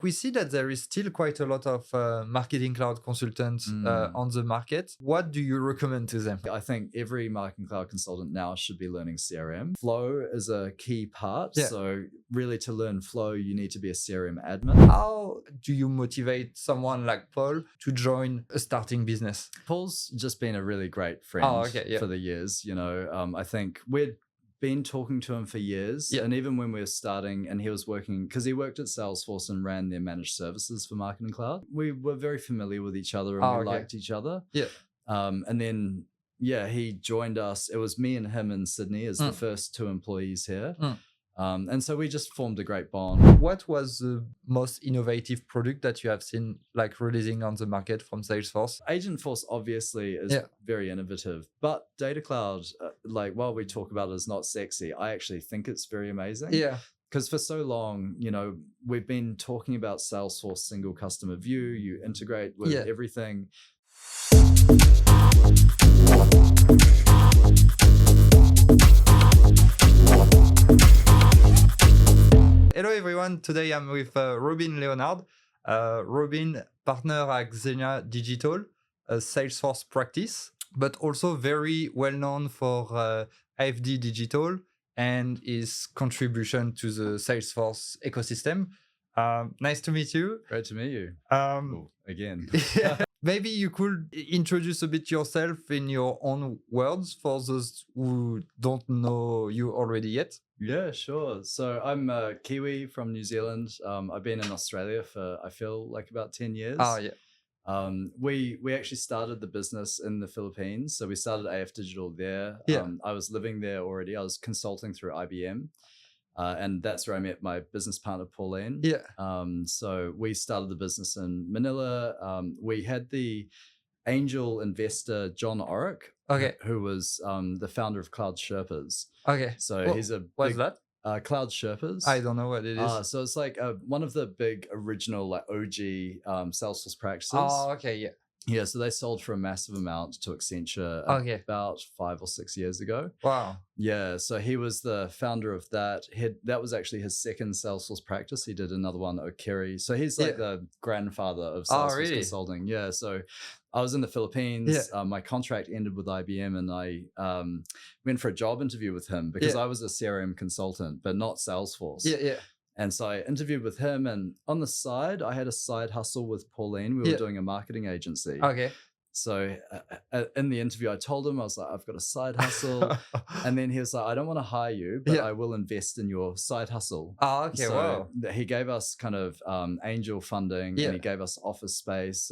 We see that there is still quite a lot of marketing cloud consultants on the market. What do you recommend to them? I think every marketing cloud consultant now should be learning CRM. Flow is a key part. Yeah. So really to learn Flow, you need to be a CRM admin. How do you motivate someone like Paul to join a starting business? Paul's just been a really great friend Yeah. for the years. I think we'd been talking to him for years. Yeah. And even when we were starting and he was working, because he worked at Salesforce and ran their managed services for Marketing Cloud, we were very familiar with each other and we liked each other. Yeah. And then, he joined us. It was me and him in Sydney as the first 2 employees here. And so we just formed a great bond. What was the most innovative product that you have seen like releasing on the market from Salesforce? AgentForce obviously is very innovative, but Data Cloud, while we talk about it as not sexy, I actually think it's very amazing. Yeah. Because for so long, we've been talking about Salesforce single customer view. You integrate with everything. Hello everyone, today I'm with Leonard. Robin, partner at XENAI Digital, a Salesforce practice, but also very well known for AFD Digital and his contribution to the Salesforce ecosystem. Nice to meet you. Great to meet you. Again. Maybe you could introduce a bit yourself in your own words for those who don't know you already yet. Yeah, sure. So I'm a Kiwi from New Zealand. I've been in Australia for, I feel like about 10 years. Oh, yeah. We actually started the business in the Philippines. So we started AF Digital there. Yeah. I was living there already. I was consulting through IBM. And that's where I met my business partner, Pauline. Yeah. So we started the business in Manila. We had the angel investor, John Orrick, who was the founder of Cloud Sherpas. Okay. So he's a what's that? Cloud Sherpas. I don't know what it is. So it's like one of the big original OG Salesforce practices. Oh, okay, yeah. Yeah, so they sold for a massive amount to Accenture about 5 or 6 years ago. Wow. Yeah, so he was the founder of that. That was actually his second Salesforce practice. He did another one, Okiri. So he's like the grandfather of Salesforce consulting. Yeah, so I was in the Philippines. My contract ended with IBM and I went for a job interview with him because I was a CRM consultant, but not Salesforce. Yeah. And so I interviewed with him, and on the side, I had a side hustle with Pauline. We were doing a marketing agency. Okay. So in the interview, I told him, I was like, I've got a side hustle. And then he was like, I don't want to hire you, but I will invest in your side hustle. Oh, okay. So wow. He gave us kind of angel funding and he gave us office space.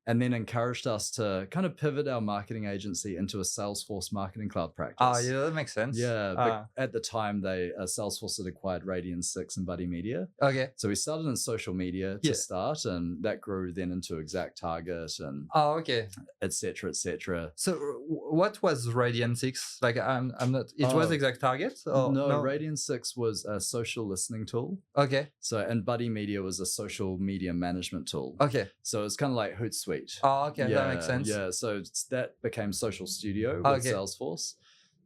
And then encouraged us to kind of pivot our marketing agency into a Salesforce marketing cloud practice. Oh, yeah, that makes sense. Yeah, but at the time, Salesforce had acquired Radian 6 and Buddy Media. Okay. So we started in social media to start, and that grew then into Exact Target and et cetera, et cetera. So what was Radian 6? Like, I'm not, it was Exact Target? Or no, Radian 6 was a social listening tool. Okay. So, and Buddy Media was a social media management tool. Okay. So it's kind of like Hootsuite. Oh, okay, that makes sense. Yeah, so that became Social Studio with Salesforce.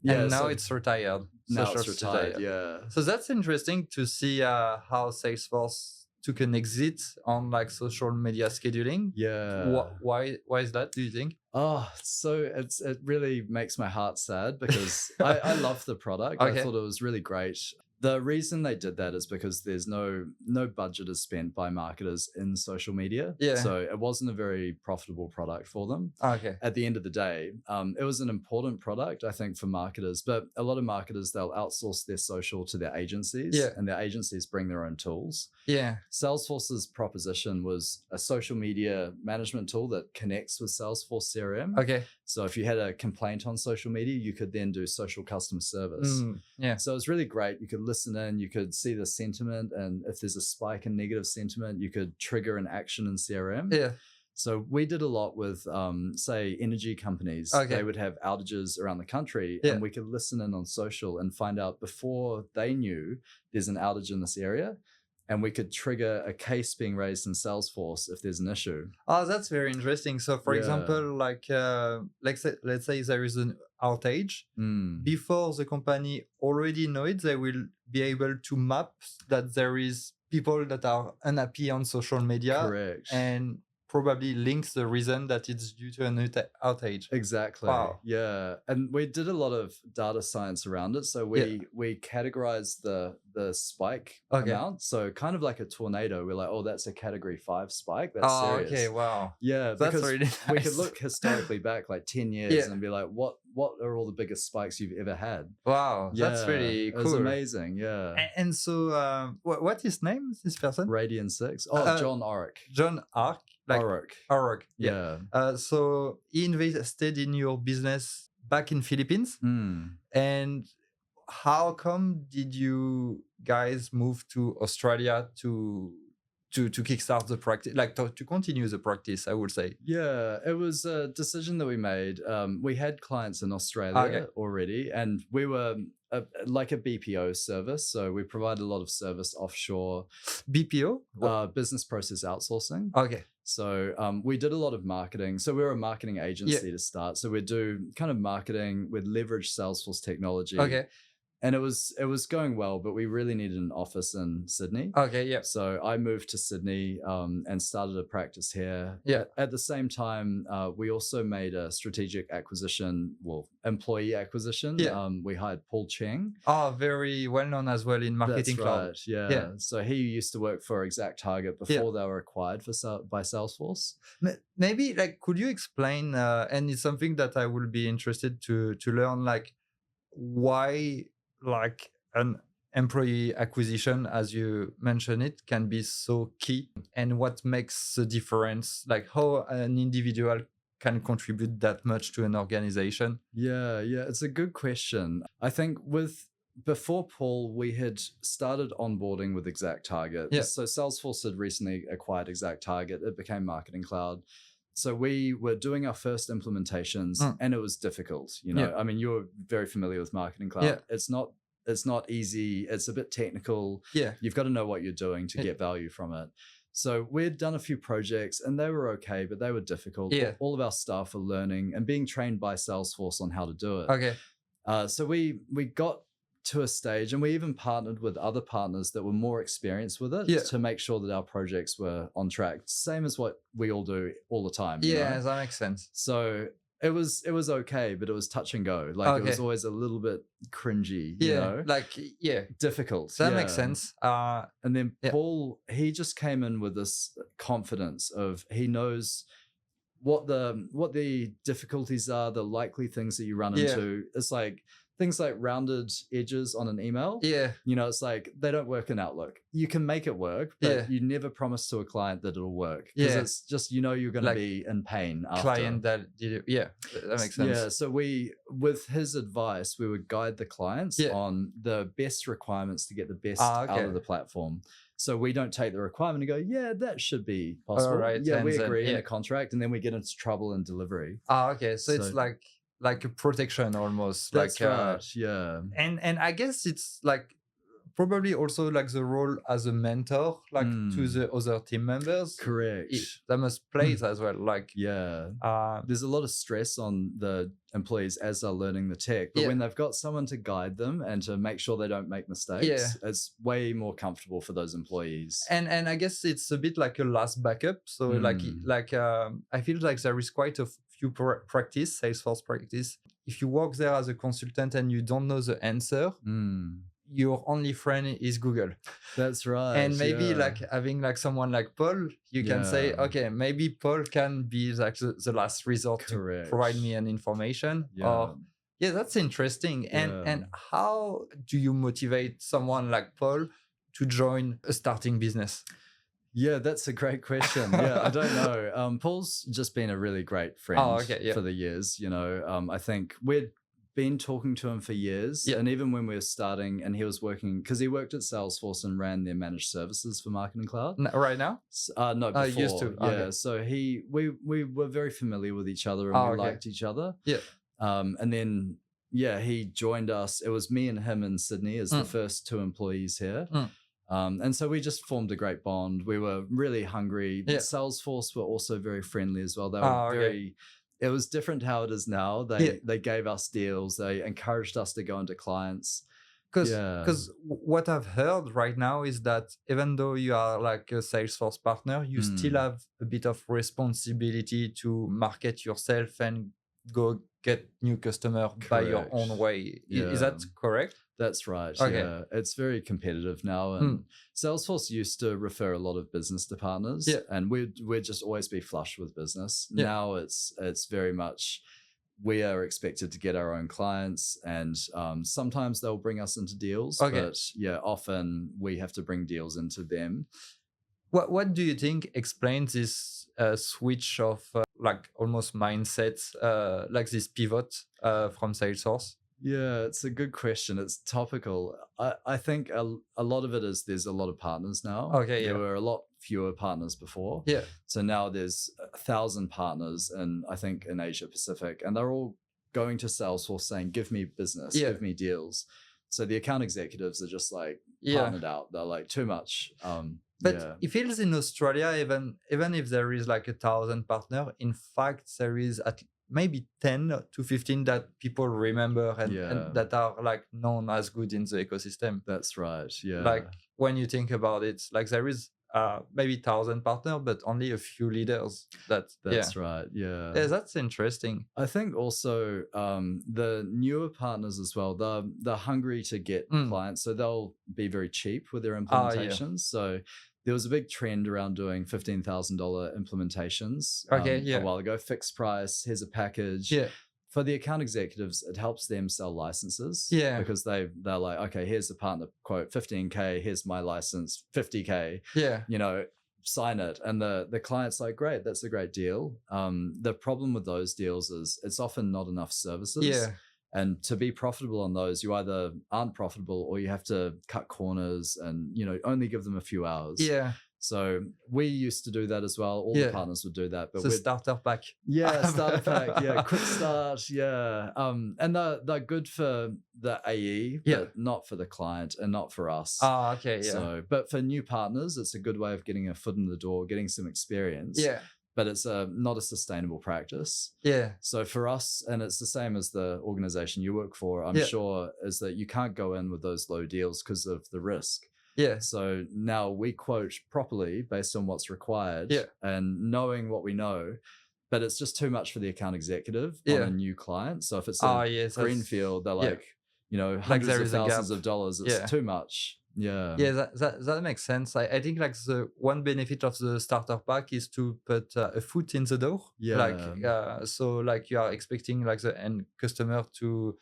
Yeah, and now it's retired. Now it's retired, yeah. So that's interesting to see how Salesforce took an exit on like social media scheduling. Yeah. Why is that, do you think? Oh, so it really makes my heart sad because I love the product. I thought it was really great. The reason they did that is because there's no budget is spent by marketers in social media. Yeah. So it wasn't a very profitable product for them. Okay. At the end of the day, it was an important product, I think, for marketers. But a lot of marketers, they'll outsource their social to their agencies. Yeah. And their agencies bring their own tools. Yeah. Salesforce's proposition was a social media management tool that connects with Salesforce CRM. Okay. So if you had a complaint on social media, you could then do social customer service. Yeah. So it's really great. You could listen in, you could see the sentiment, and if there's a spike in negative sentiment, you could trigger an action in CRM. Yeah. So we did a lot with, say, energy companies. Okay. They would have outages around the country, and we could listen in on social and find out before they knew there's an outage in this area. And we could trigger a case being raised in Salesforce if there's an issue. Oh, that's very interesting. So, for example, like let's say there is an outage. Before the company already know it, they will be able to map that there is people that are unhappy on social media. Correct. And probably links the reason that it's due to an outage. Exactly. Wow. Yeah. And we did a lot of data science around it. So we categorized the spike amount. So kind of like a tornado. We're like, oh, that's a category 5 spike. That's serious. Okay. Wow. Yeah. That's because really nice. we could look historically back like 10 years and be like, what are all the biggest spikes you've ever had? Wow. That's really cool. It was amazing. Yeah. And so what is name, this person? Radian 6. Oh, John Orrick. John Ark. Orrick. Yeah. So he invested in your business back in Philippines. And how come did you guys move to Australia to kickstart the practice, like to continue the practice, I would say? Yeah, it was a decision that we made. We had clients in Australia already, and we were like a BPO service. So we provided a lot of service offshore. BPO? Business process outsourcing. Okay. So we did a lot of marketing. So we were a marketing agency to start. So we'd do kind of marketing, we'd leverage Salesforce technology. Okay. And it was going well, but we really needed an office in Sydney. Okay, yeah. So I moved to Sydney and started a practice here. Yeah. At the same time, we also made a strategic acquisition, employee acquisition. Yeah. We hired Paul Cheng. Oh, very well known as well in Marketing Cloud. Right, yeah. So he used to work for ExactTarget before they were acquired by Salesforce. Maybe could you explain, and it's something that I will be interested to learn, why an employee acquisition, as you mentioned it, can be so key, and what makes the difference, how an individual can contribute that much to an organization? Yeah, it's a good question. I think before Paul, we had started onboarding with ExactTarget. Yeah. So Salesforce had recently acquired ExactTarget. It became Marketing Cloud. So we were doing our first implementations and it was difficult. I mean, you're very familiar with Marketing Cloud. Yeah. It's not easy. It's a bit technical. Yeah. You've got to know what you're doing to get value from it. So we'd done a few projects and they were okay, but they were difficult. Yeah. All of our staff are learning and being trained by Salesforce on how to do it. Okay. So we got to a stage, and we even partnered with other partners that were more experienced with it to make sure that our projects were on track. Same as what we all do all the time. Yeah, that makes sense. So it was okay, but it was touch and go. It was always a little bit cringy, you know? Difficult. That makes sense. And then Paul, he just came in with this confidence of, he knows what the difficulties are, the likely things that you run into. It's things like rounded edges on an email. Yeah. It's they don't work in Outlook. You can make it work, but you never promise to a client that it'll work. Because it's just, you're going to be in pain after. Client that makes sense. Yeah. So with his advice, we would guide the clients on the best requirements to get the best out of the platform. So we don't take the requirement and go, that should be possible. Right. Yeah, we agree in a contract, and then we get into trouble in delivery. Okay. So it's like a protection almost. That's right. Yeah. And I guess it's probably also the role as a mentor to the other team members. Correct. That must play as well. There's a lot of stress on the employees as they're learning the tech, but when they've got someone to guide them and to make sure they don't make mistakes, it's way more comfortable for those employees. And I guess it's a bit like a last backup. So I feel there is quite a few Salesforce practice. If you work there as a consultant and you don't know the answer, your only friend is Google. That's right. And maybe having someone like Paul, you can say, okay, maybe Paul can be the last resort to provide me an information. Or that's interesting. And how do you motivate someone like Paul to join a starting business? Yeah, that's a great question. I don't know. Paul's just been a really great friend for the years. I think we'd been talking to him for years. And even when we were starting and he was working, because he worked at Salesforce and ran their managed services for Marketing Cloud. Right now? No, before. Used to. Yeah, so we were very familiar with each other and we liked each other. Yeah. And then, he joined us. It was me and him in Sydney as the first 2 employees here. And so we just formed a great bond. We were really hungry. Salesforce were also very friendly as well. They were it was different how it is now. They gave us deals. They encouraged us to go into clients. Because what I've heard right now is that even though you are like a Salesforce partner, you still have a bit of responsibility to market yourself and go get new customer by your own way. Is that correct? That's right. Okay. Yeah, it's very competitive now, and Salesforce used to refer a lot of business to partners, and we'd just always be flush with business. Now it's very much we are expected to get our own clients, and sometimes they'll bring us into deals, but often we have to bring deals into them. What do you think explains this switch of like almost mindset, like this pivot from Salesforce? Yeah, it's a good question. It's topical. I think a lot of it is there's a lot of partners now. Okay, there were a lot fewer partners before. Yeah. So now there's 1,000 partners, and I think in Asia Pacific, and they're all going to Salesforce saying, "Give me business, give me deals." So the account executives are just like partnered out. They're like too much. But it feels in Australia, even if there is like 1,000 partner, in fact there is maybe 10 to 15 that people remember and that are like known as good in the ecosystem. That's right. Yeah. Like when you think about it, like there is maybe 1,000 partners, but only a few leaders. That's right. Yeah. Yeah, that's interesting. I think also the newer partners as well, they're hungry to get clients, so they'll be very cheap with their implementations. So there was a big trend around doing $15,000 implementations a while ago. Fixed price, here's a package. Yeah. For the account executives, it helps them sell licenses. Yeah. Because they're like, okay, here's the partner quote, 15K, here's my license, 50K. Yeah. You know, sign it. And the client's like, great, that's a great deal. The problem with those deals is it's often not enough services. Yeah. And to be profitable on those, you either aren't profitable or you have to cut corners and, you know, only give them a few hours. Yeah. So we used to do that as well. All the partners would do that. But the starter pack. Yeah, starter pack. Yeah, quick start. Yeah. And they're good for the AE, but not for the client and not for us. Okay. Yeah. So, but for new partners, it's a good way of getting a foot in the door, getting some experience. Yeah. But it's not a sustainable practice. Yeah. So for us, and it's the same as the organization you work for, I'm sure, is that you can't go in with those low deals because of the risk. Yeah. So now we quote properly based on what's required and knowing what we know, but it's just too much for the account executive on a new client. So if it's a greenfield, they're like, you know, hundreds of thousands of dollars, it's too much. Yeah. Yeah, that makes sense. I think like the one benefit of the starter pack is to put a foot in the door. Yeah. Like so like you are expecting like the end customer to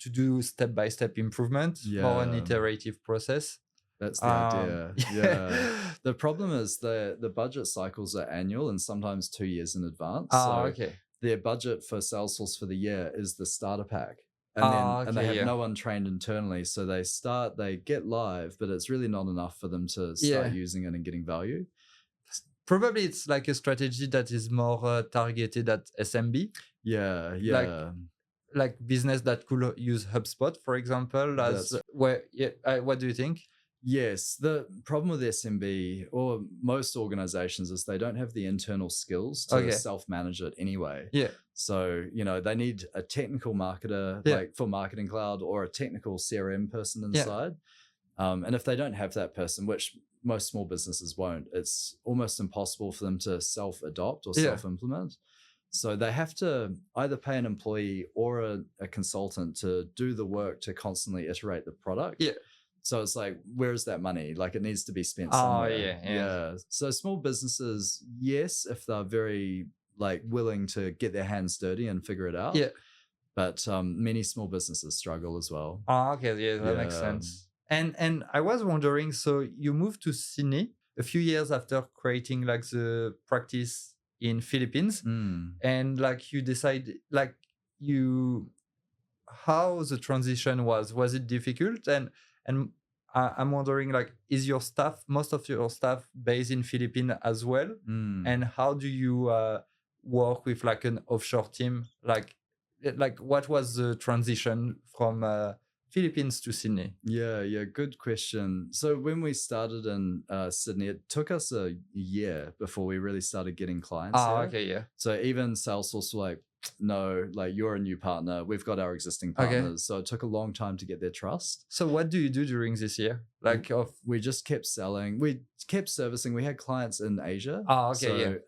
do step-by-step improvement, more an iterative process. That's the idea. Yeah. The problem is the budget cycles are annual and sometimes 2 years in advance. Their budget for Salesforce for the year is the starter pack. And they have no one trained internally. So they get live, but it's really not enough for them to start using it and getting value. Probably it's like a strategy that is more targeted at SMB. Yeah, yeah. Like business that could use HubSpot, for example. What do you think? Yes, the problem with SMB or most organizations is they don't have the internal skills to self-manage it anyway. Yeah. So, you know, they need a technical marketer like for Marketing Cloud or a technical CRM person inside. And if they don't have that person, which most small businesses won't, it's almost impossible for them to self-adopt or self-implement. So they have to either pay an employee or a consultant to do the work to constantly iterate the product. Yeah. So it's like, where's that money? Like it needs to be spent somewhere. Yeah. So small businesses, yes, if they're very like willing to get their hands dirty and figure it out. Yeah. But many small businesses struggle as well. Okay. Yeah, that makes sense. And I was wondering, so you moved to Sydney a few years after creating like the practice in Philippines, and like you decide like how the transition was it difficult? And I'm wondering, like, is your staff, most of your staff based in Philippines as well? And how do you work with like an offshore team? Like what was the transition from Philippines to Sydney? Yeah, good question. So when we started in Sydney, it took us a year before we really started getting clients there. Okay, yeah. So even Salesforce were like, no, like you're a new partner. We've got our existing partners. So it took a long time to get their trust. So what do you do during this year? We just kept selling. We kept servicing. We had clients in Asia.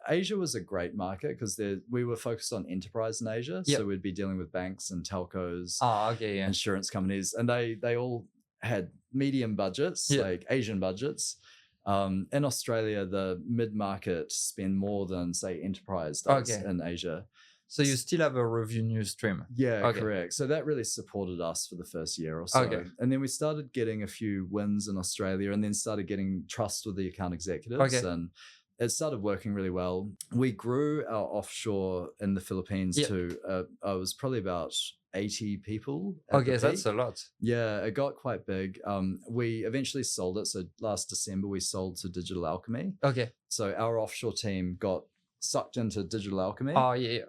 Asia was a great market because we were focused on enterprise in Asia. So we'd be dealing with banks and telcos, insurance companies, and they all had medium budgets, like Asian budgets. In Australia, the mid-market spend more than, say, enterprise does in Asia. So you still have a revenue stream? Yeah, correct. So that really supported us for the first year or so. And then we started getting a few wins in Australia and then started getting trust with the account executives. And it started working really well. We grew our offshore in the Philippines to, it was probably about 80 people. That's a lot. Yeah, it got quite big. We eventually sold it. So last December, we sold to Digital Alchemy. So our offshore team got sucked into Digital Alchemy.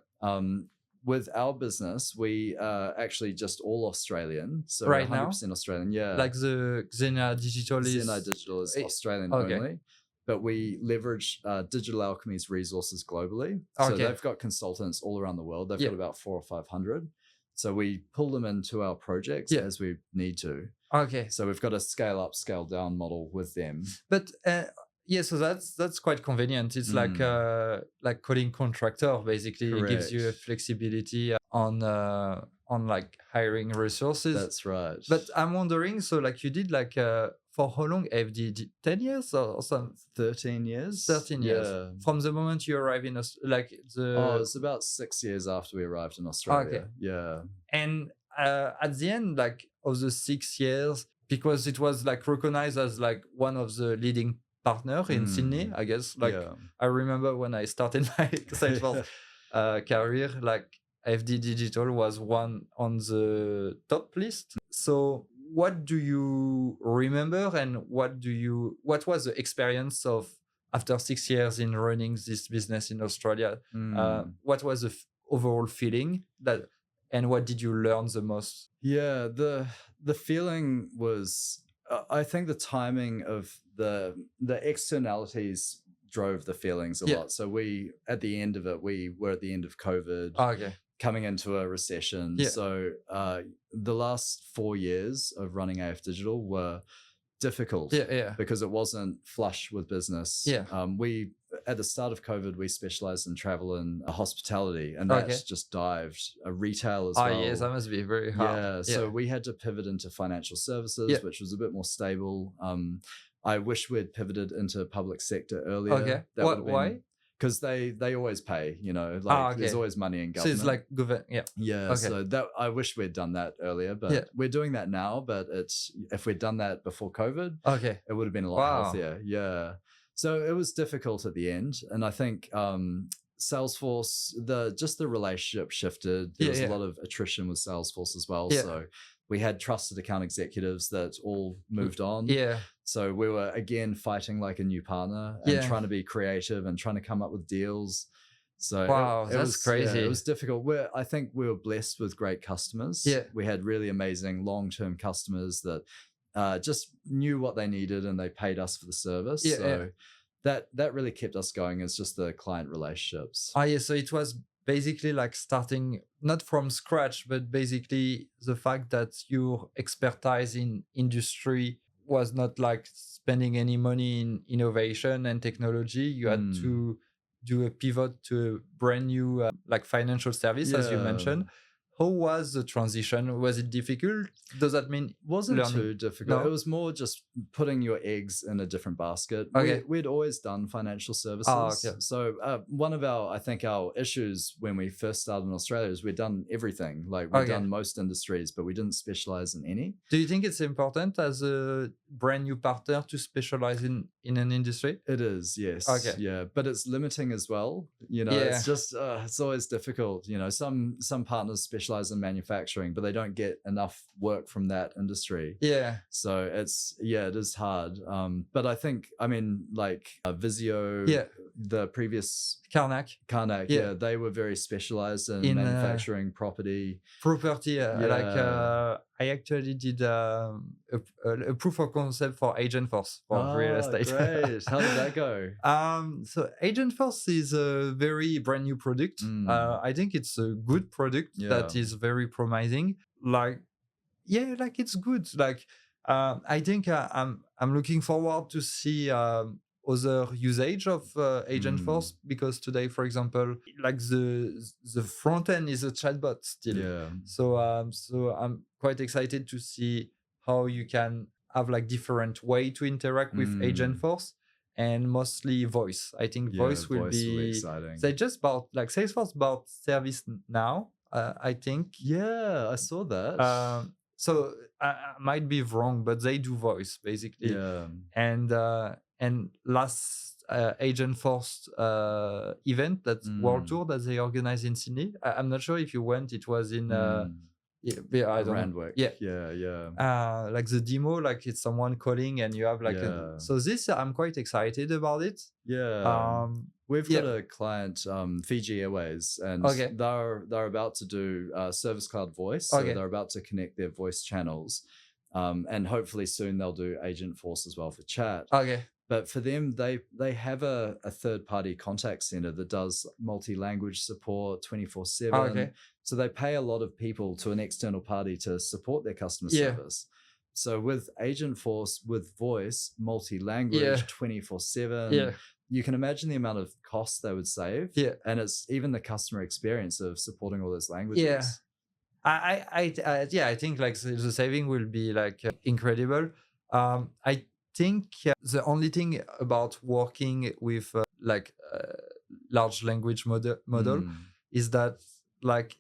With our business, we are actually just all Australian. So right 100% now? Australian. Yeah. Like the XENAI Digital is Australian only. But we leverage Digital Alchemy's resources globally. So they've got consultants all around the world. They've got about 400 or 500. So we pull them into our projects as we need to. So we've got a scale up, scale down model with them. But so that's quite convenient. It's like calling contractor basically. It gives you a flexibility on like hiring resources. That's right. But I'm wondering, so like you did like for how long FD? 10 years or something? 13 years. 13 years. From the moment you arrive in it's about 6 years after we arrived in Australia. And at the end, like of the 6 years, because it was like recognized as like one of the leading partner in Sydney, I guess. I remember when I started my Salesforce career, like FD Digital was one on the top list. So what do you remember, and what was the experience of after 6 years in running this business in Australia? What was the overall feeling and what did you learn the most? Yeah, the feeling was, I think the timing of the externalities drove the feelings a lot. So at the end of it, we were at the end of COVID, coming into a recession. So the last 4 years of running AF Digital were difficult because it wasn't flush with business. We at the start of COVID, we specialized in travel and hospitality, and that's just dived. Retail as well. Yes, that must be very hard. So we had to pivot into financial services, which was a bit more stable. I wish we'd pivoted into public sector earlier. Why? Because they always pay, there's always money in government. So it's like So that I wish we'd done that earlier, but we're doing that now. But if we'd done that before COVID, it would have been a lot healthier. Yeah. So it was difficult at the end, and I think Salesforce, the relationship shifted. There was a lot of attrition with Salesforce as well. So we had trusted account executives that all moved on. So we were again fighting like a new partner and trying to be creative and trying to come up with deals. So that's crazy. It was difficult. I think we were blessed with great customers. We had really amazing long-term customers that just knew what they needed and they paid us for the service. That really kept us going. It's just the client relationships. So it was basically like starting not from scratch, but basically the fact that your expertise in industry was not like spending any money in innovation and technology. You had to do a pivot to a brand new like financial service, as you mentioned. How was the transition? Was it difficult? Does that mean wasn't too difficult? No? It was more just putting your eggs in a different basket. We'd always done financial services. So one of our issues when we first started in Australia is we'd done everything. Like we'd done most industries, but we didn't specialize in any. Do you think it's important as a brand new partner to specialize in an industry? It is, yes. Yeah, but it's limiting as well. It's just it's always difficult. Some partners specialize in manufacturing, but they don't get enough work from that industry. So it is hard. But I think, like Visio, the previous Karnak, yeah, they were very specialized in manufacturing property. I actually did a proof of concept for AgentForce for real estate. Great. How did that go? So AgentForce is a very brand new product. I think it's a good product that is very promising. It's good. I think I'm looking forward to see other usage of AgentForce, because today, for example, the front end is a chatbot still. So I'm quite excited to see how you can have different way to interact with AgentForce, and mostly voice. I think voice will be exciting. They just bought Salesforce bought Service Now. I think. Yeah, I saw that. So I might be wrong, but they do voice basically. And last AgentForce event, that World Tour that they organized in Sydney. I'm not sure if you went. It was in I don't know. The demo, it's someone calling and you have so this I'm quite excited about it. We've got a client, Fiji Airways, and they're about to do Service Cloud Voice. So they're about to connect their voice channels, and hopefully soon they'll do AgentForce as well for chat. But for them, they have a third-party contact center that does multi-language support 24/7. So they pay a lot of people to an external party to support their customer service. So with AgentForce, with voice, multi-language, 24/7, you can imagine the amount of costs they would save. And it's even the customer experience of supporting all those languages. I think the saving will be incredible. I think the only thing about working with large language model is that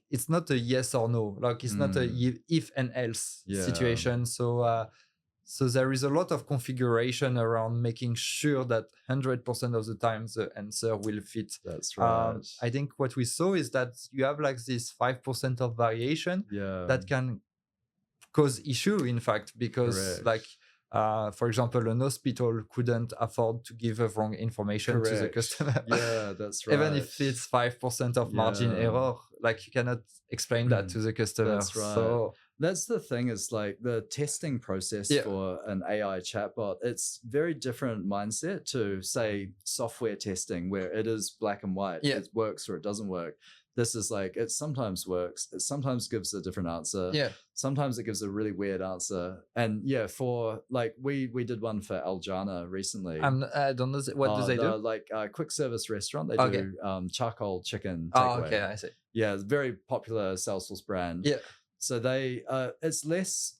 it's not a yes or no, it's not a if and else situation. So there is a lot of configuration around making sure that 100% of the time the answer will fit. That's right. I think what we saw is that you have this 5% of variation that can cause issue, in fact, because for example, an hospital couldn't afford to give the wrong information to the customer. That's right. Even if it's 5% of margin error, you cannot explain that to the customer. That's right. So that's the thing, is the testing process for an AI chatbot. It's very different mindset to, say, software testing, where it is black and white. It works or it doesn't work. This is it sometimes works. It sometimes gives a different answer. Sometimes it gives a really weird answer. And for we did one for Aljana recently. I don't know. What do they do? A quick service restaurant. They do charcoal chicken takeaway. I see. It's a very popular Salesforce brand. So they it's less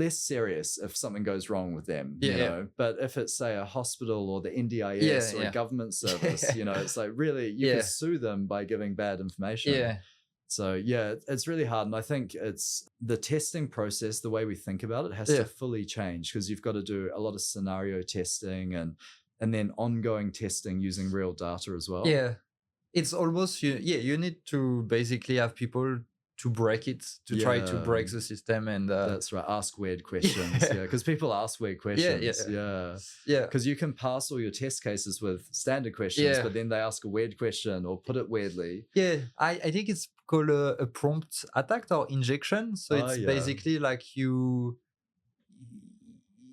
serious if something goes wrong with them, you know. But if it's, say, a hospital or the NDIS or a government service, it's really you can sue them by giving bad information. So it's really hard. And I think it's the testing process, the way we think about it, has to fully change, because you've got to do a lot of scenario testing and then ongoing testing using real data as well. It's almost you need to basically have people to break it, to try to break the system. And that's right, ask weird questions. Because people ask weird questions. Because you can pass all your test cases with standard questions, but then they ask a weird question or put it weirdly. I think it's called a prompt attack or injection. So it's basically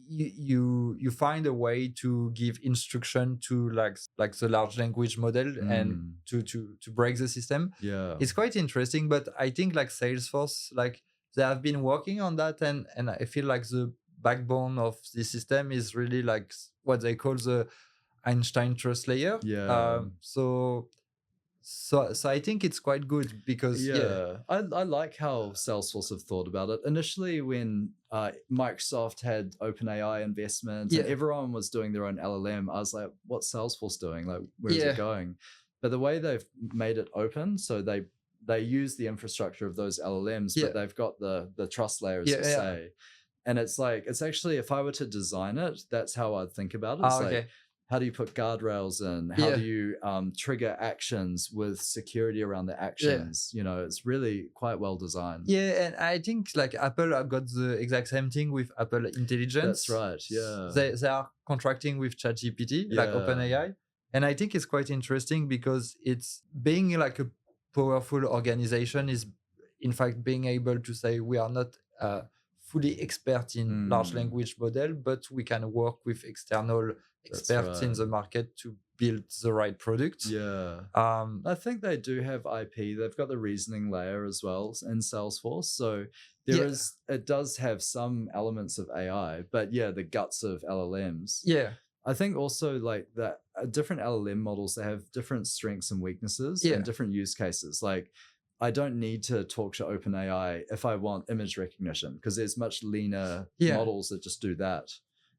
you find a way to give instruction to the large language model and to break the system. It's quite interesting. But I think Salesforce, they have been working on that, and I feel the backbone of the system is really what they call the Einstein trust layer. So I think it's quite good, because I like how Salesforce have thought about it. Initially, when Microsoft had OpenAI investment and everyone was doing their own LLM, I was like, what's Salesforce doing? Where is it going? But the way they've made it open, so they use the infrastructure of those LLMs, but they've got the trust layers to say. And it's it's actually, if I were to design it, that's how I'd think about it. It's how do you put guardrails in? How do you trigger actions with security around the actions? It's really quite well designed. And I think Apple have got the exact same thing with Apple Intelligence. That's right. They are contracting with ChatGPT, OpenAI. And I think it's quite interesting because it's being like a powerful organization is in fact being able to say we are not fully expert in large language model, but we can work with external experts in the market to build the right product. Yeah. I think they do have IP. They've got the reasoning layer as well in Salesforce. So it does have some elements of AI, but the guts of LLMs. Yeah. I think also like that different LLM models, they have different strengths and weaknesses and different use cases. Like I don't need to talk to OpenAI if I want image recognition because there's much leaner models that just do that.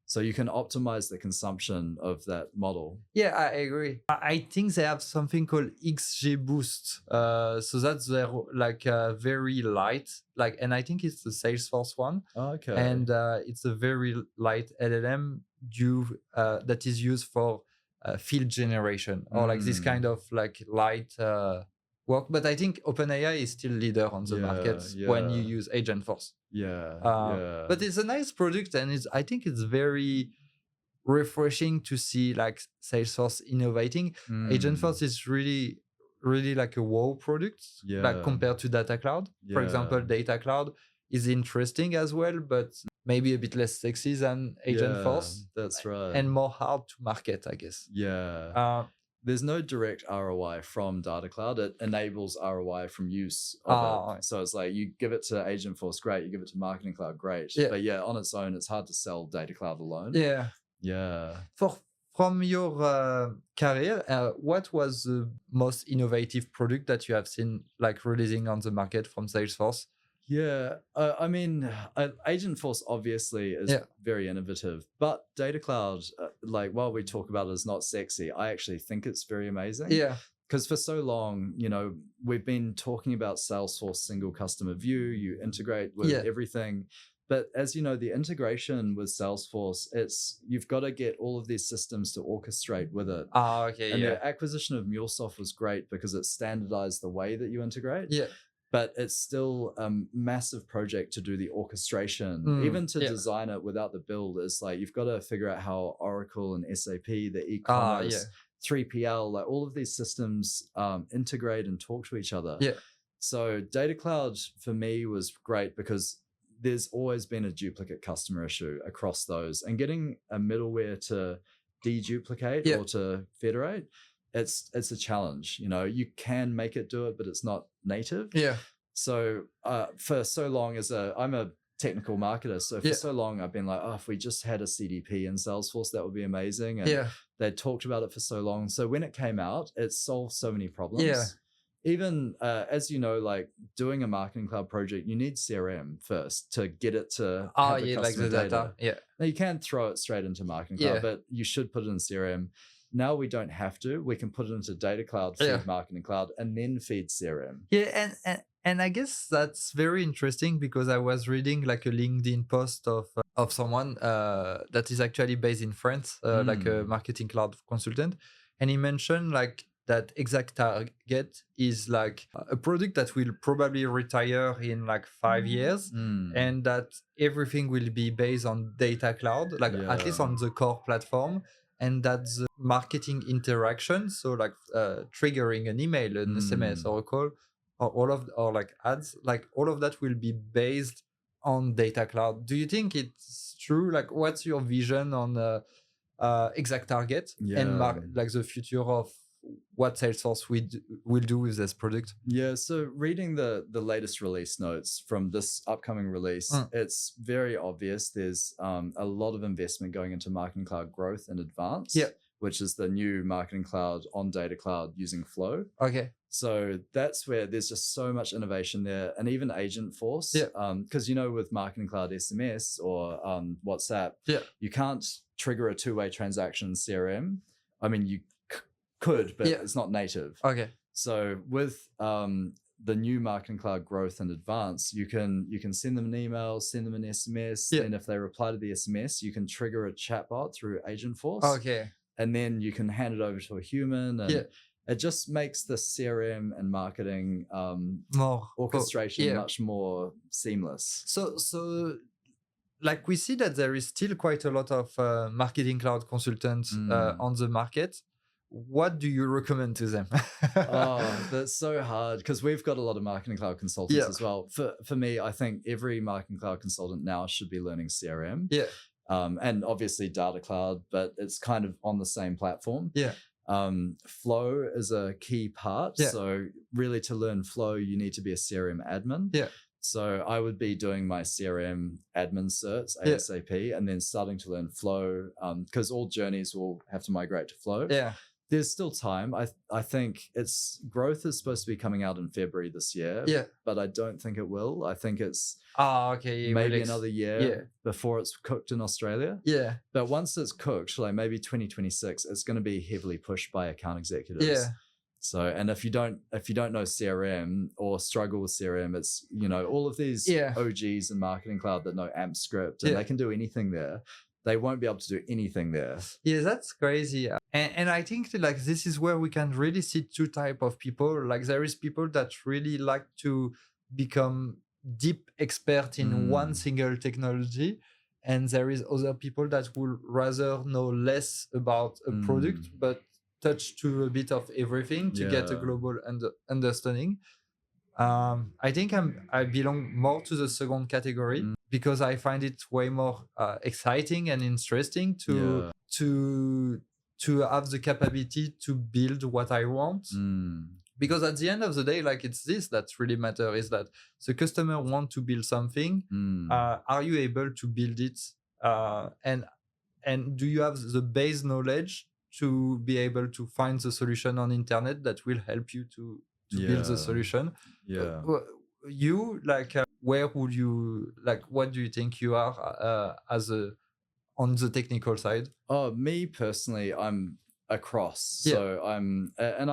So you can optimize the consumption of that model. Yeah, I agree. I think they have something called XGBoost. So that's their like very light, and I think it's the Salesforce one. Okay. And it's a very light LLM that is used for field generation or like this kind of like light work. But I think OpenAI is still leader on the market when you use AgentForce. But it's a nice product, and I think it's very refreshing to see like Salesforce innovating. AgentForce is really like a wow product, like compared to Data Cloud. For example, Data Cloud is interesting as well, but maybe a bit less sexy than AgentForce. That's right. And more hard to market, I guess. There's no direct ROI from Data Cloud. It enables ROI from use of it. So it's like you give it to AgentForce, great. You give it to Marketing Cloud, great. But on its own, it's hard to sell Data Cloud alone. From your career, what was the most innovative product that you have seen like releasing on the market from Salesforce? I mean, AgentForce obviously is very innovative, but Data Cloud, like while we talk about it as not sexy, I actually think it's very amazing. Because for so long, we've been talking about Salesforce single customer view, you integrate with everything. But as you know, the integration with Salesforce, you've got to get all of these systems to orchestrate with it. And the acquisition of MuleSoft was great because it standardized the way that you integrate. But it's still a massive project to do the orchestration. Even to design it without the build, it's like you've got to figure out how Oracle and SAP, the e-commerce, 3PL, like all of these systems integrate and talk to each other. So Data Cloud for me was great because there's always been a duplicate customer issue across those. And getting a middleware to deduplicate or to federate, it's a challenge. You can make it do it, but it's not native. So for so long I'm a technical marketer, so for so long I've been like, if we just had a CDP in Salesforce, that would be amazing. And they talked about it for so long. So when it came out, it solved so many problems. Even as you know, like doing a Marketing Cloud project, you need CRM first to get it to have the customer like the data. Now you can throw it straight into Marketing Cloud, but you should put it in CRM. Now we don't have to. We can put it into Data Cloud, feed Marketing Cloud, and then feed CRM. And I guess that's very interesting because I was reading like a LinkedIn post of someone that is actually based in France, like a Marketing Cloud consultant, and he mentioned like that ExactTarget is like a product that will probably retire in like 5 years, and that everything will be based on Data Cloud, like at least on the core platform. And that the marketing interaction, so like triggering an email, an SMS, or a call, or like ads, like all of that will be based on Data Cloud. Do you think it's true? Like, what's your vision on ExactTarget and like the future of what Salesforce will do with this product? So reading the latest release notes from this upcoming release, it's very obvious there's a lot of investment going into Marketing Cloud growth and advanced, which is the new Marketing Cloud on Data Cloud using Flow. So that's where there's just so much innovation there. And even AgentForce, because with Marketing Cloud SMS or WhatsApp, you can't trigger a two-way transaction in CRM. I mean, you could, but it's not native. So with the new Marketing Cloud growth and advance, you can send them an email, send them an SMS, and if they reply to the SMS, you can trigger a chatbot through AgentForce. And then you can hand it over to a human, and it just makes the CRM and marketing more orchestration much more seamless. So like we see that there is still quite a lot of Marketing Cloud consultants on the market. what do you recommend to them? Oh, that's so hard because we've got a lot of Marketing Cloud consultants as well. For me, I think every Marketing Cloud consultant now should be learning CRM. Yeah. And obviously Data Cloud, but it's kind of on the same platform. Yeah. Flow is a key part. Yeah. So really to learn Flow, you need to be a CRM admin. Yeah. So I would be doing my CRM admin certs ASAP and then starting to learn Flow because all journeys will have to migrate to Flow. Yeah. There's still time. I think growth is supposed to be coming out in February this year. Yeah. But I don't think it will. I think it's okay. Maybe another year before it's cooked in Australia. Yeah. But once it's cooked, like maybe 2026, it's going to be heavily pushed by account executives. Yeah. So, and if you don't know CRM or struggle with CRM, it's, all of these OGs in Marketing Cloud that know AMP script and they can do anything there. They won't be able to do anything there. Yeah, that's crazy. And I think like this is where we can really see two types of people. Like there is people that really like to become deep expert in one single technology. And there is other people that would rather know less about a product, but touch to a bit of everything to get a global understanding. I think I belong more to the second category because I find it way more exciting and interesting to have the capability to build what I want. Because at the end of the day, like it's this that really matters is that the customer want to build something. Are you able to build it? And do you have the base knowledge to be able to find the solution on internet that will help you to build the solution? You like where would you like what do you think you are on the technical side? Me personally, I'm across. So I'm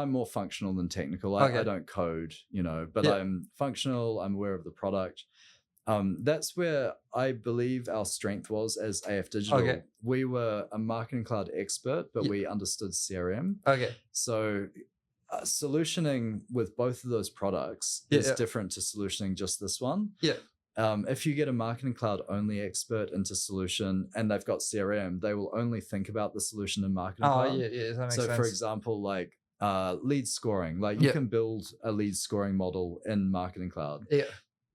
more functional than technical. I don't code, but I'm functional. I'm aware of the product. That's where I believe our strength was as AF Digital. We were a Marketing Cloud expert, but we understood CRM. So solutioning with both of those products is different to solutioning just this one. If you get a Marketing Cloud only expert into solution and they've got CRM, they will only think about the solution in Marketing Cloud. That makes so sense. For example, like lead scoring, like you can build a lead scoring model in Marketing Cloud.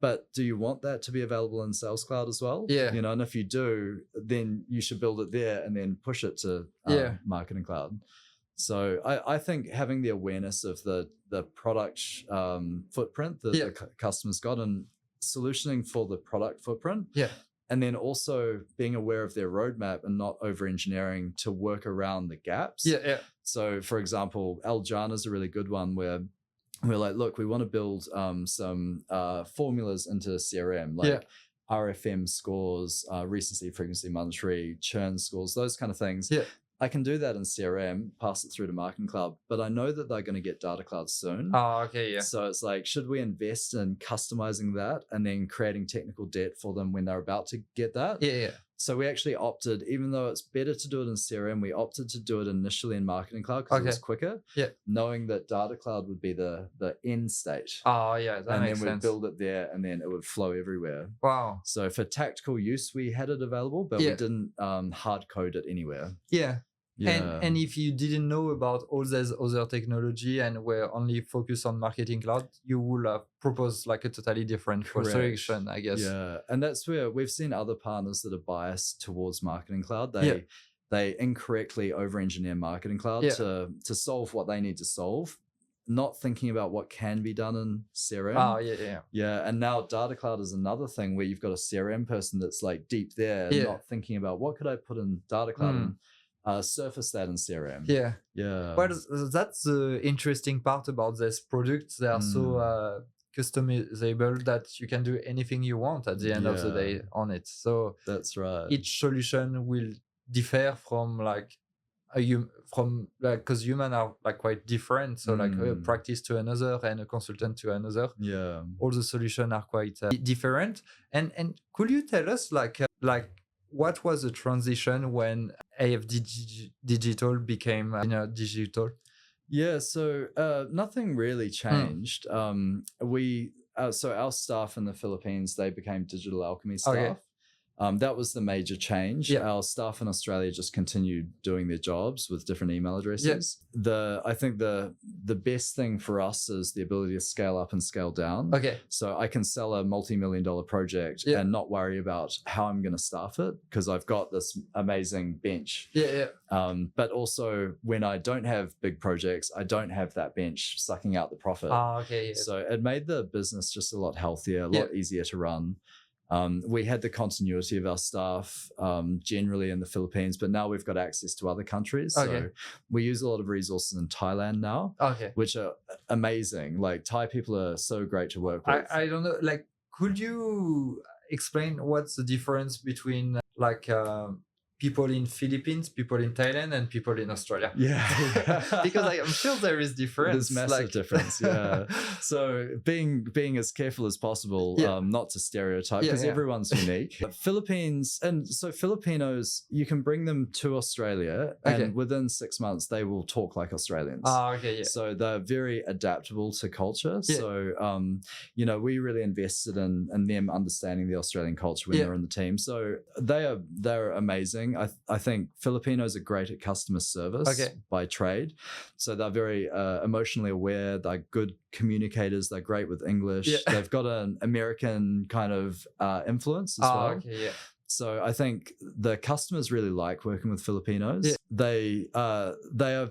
But do you want that to be available in Sales Cloud as well? And if you do, then you should build it there and then push it to Marketing Cloud. So I think having the awareness of the product footprint that the customer's got and solutioning for the product footprint. And then also being aware of their roadmap and not over-engineering to work around the gaps. So for example, Aljana is a really good one where we're like, look, we want to build some formulas into CRM, like RFM scores, recency, frequency, monetary, churn scores, those kind of things. I can do that in CRM, pass it through to Marketing Cloud, but I know that they're going to get Data Cloud soon. So it's like, should we invest in customizing that and then creating technical debt for them when they're about to get that? So we actually opted, even though it's better to do it in CRM, we opted to do it initially in Marketing Cloud because it was quicker, knowing that Data Cloud would be the end state. That and makes then sense. we'd build it there and then it would flow everywhere. Wow. So for tactical use, we had it available, but we didn't hard code it anywhere. And if you didn't know about all this other technology and were only focused on Marketing Cloud, you would have proposed like a totally different solution, I guess. And that's where we've seen other partners that are biased towards Marketing Cloud. They incorrectly over-engineer Marketing Cloud to solve what they need to solve, not thinking about what can be done in CRM. And now Data Cloud is another thing where you've got a CRM person that's like deep there, not thinking about what could I put in Data Cloud and surface that in CRM. Well, that's the interesting part about this product. They are so customizable that you can do anything you want at the end of the day on it. So that's right. Each solution will differ from like because humans are like quite different. So like a practice to another and a consultant to another. All the solutions are quite different. And could you tell us like what was the transition when AF Digital became digital? So nothing really changed. So our staff in the Philippines, they became Digital Alchemy staff. That was the major change. Our staff in Australia just continued doing their jobs with different email addresses. I think the best thing for us is the ability to scale up and scale down. So I can sell a multi-million-dollar project and not worry about how I'm going to staff it because I've got this amazing bench. But also when I don't have big projects, I don't have that bench sucking out the profit. So it made the business just a lot healthier, a lot easier to run. We had the continuity of our staff generally in the Philippines, but now we've got access to other countries. So we use a lot of resources in Thailand now, which are amazing. Like Thai people are so great to work with. I don't know. Like, could you explain what's the difference between people in Philippines, people in Thailand, and people in Australia? Because I'm sure there is difference. There's massive difference. So being as careful as possible, not to stereotype, because everyone's unique. Philippines, and so Filipinos, you can bring them to Australia, and within 6 months they will talk like Australians. So they're very adaptable to culture. So we really invested in them understanding the Australian culture when they're in the team. So they're amazing. I think Filipinos are great at customer service by trade. So they're very emotionally aware. They're good communicators. They're great with English. They've got an American kind of influence as well. So I think the customers really like working with Filipinos. They are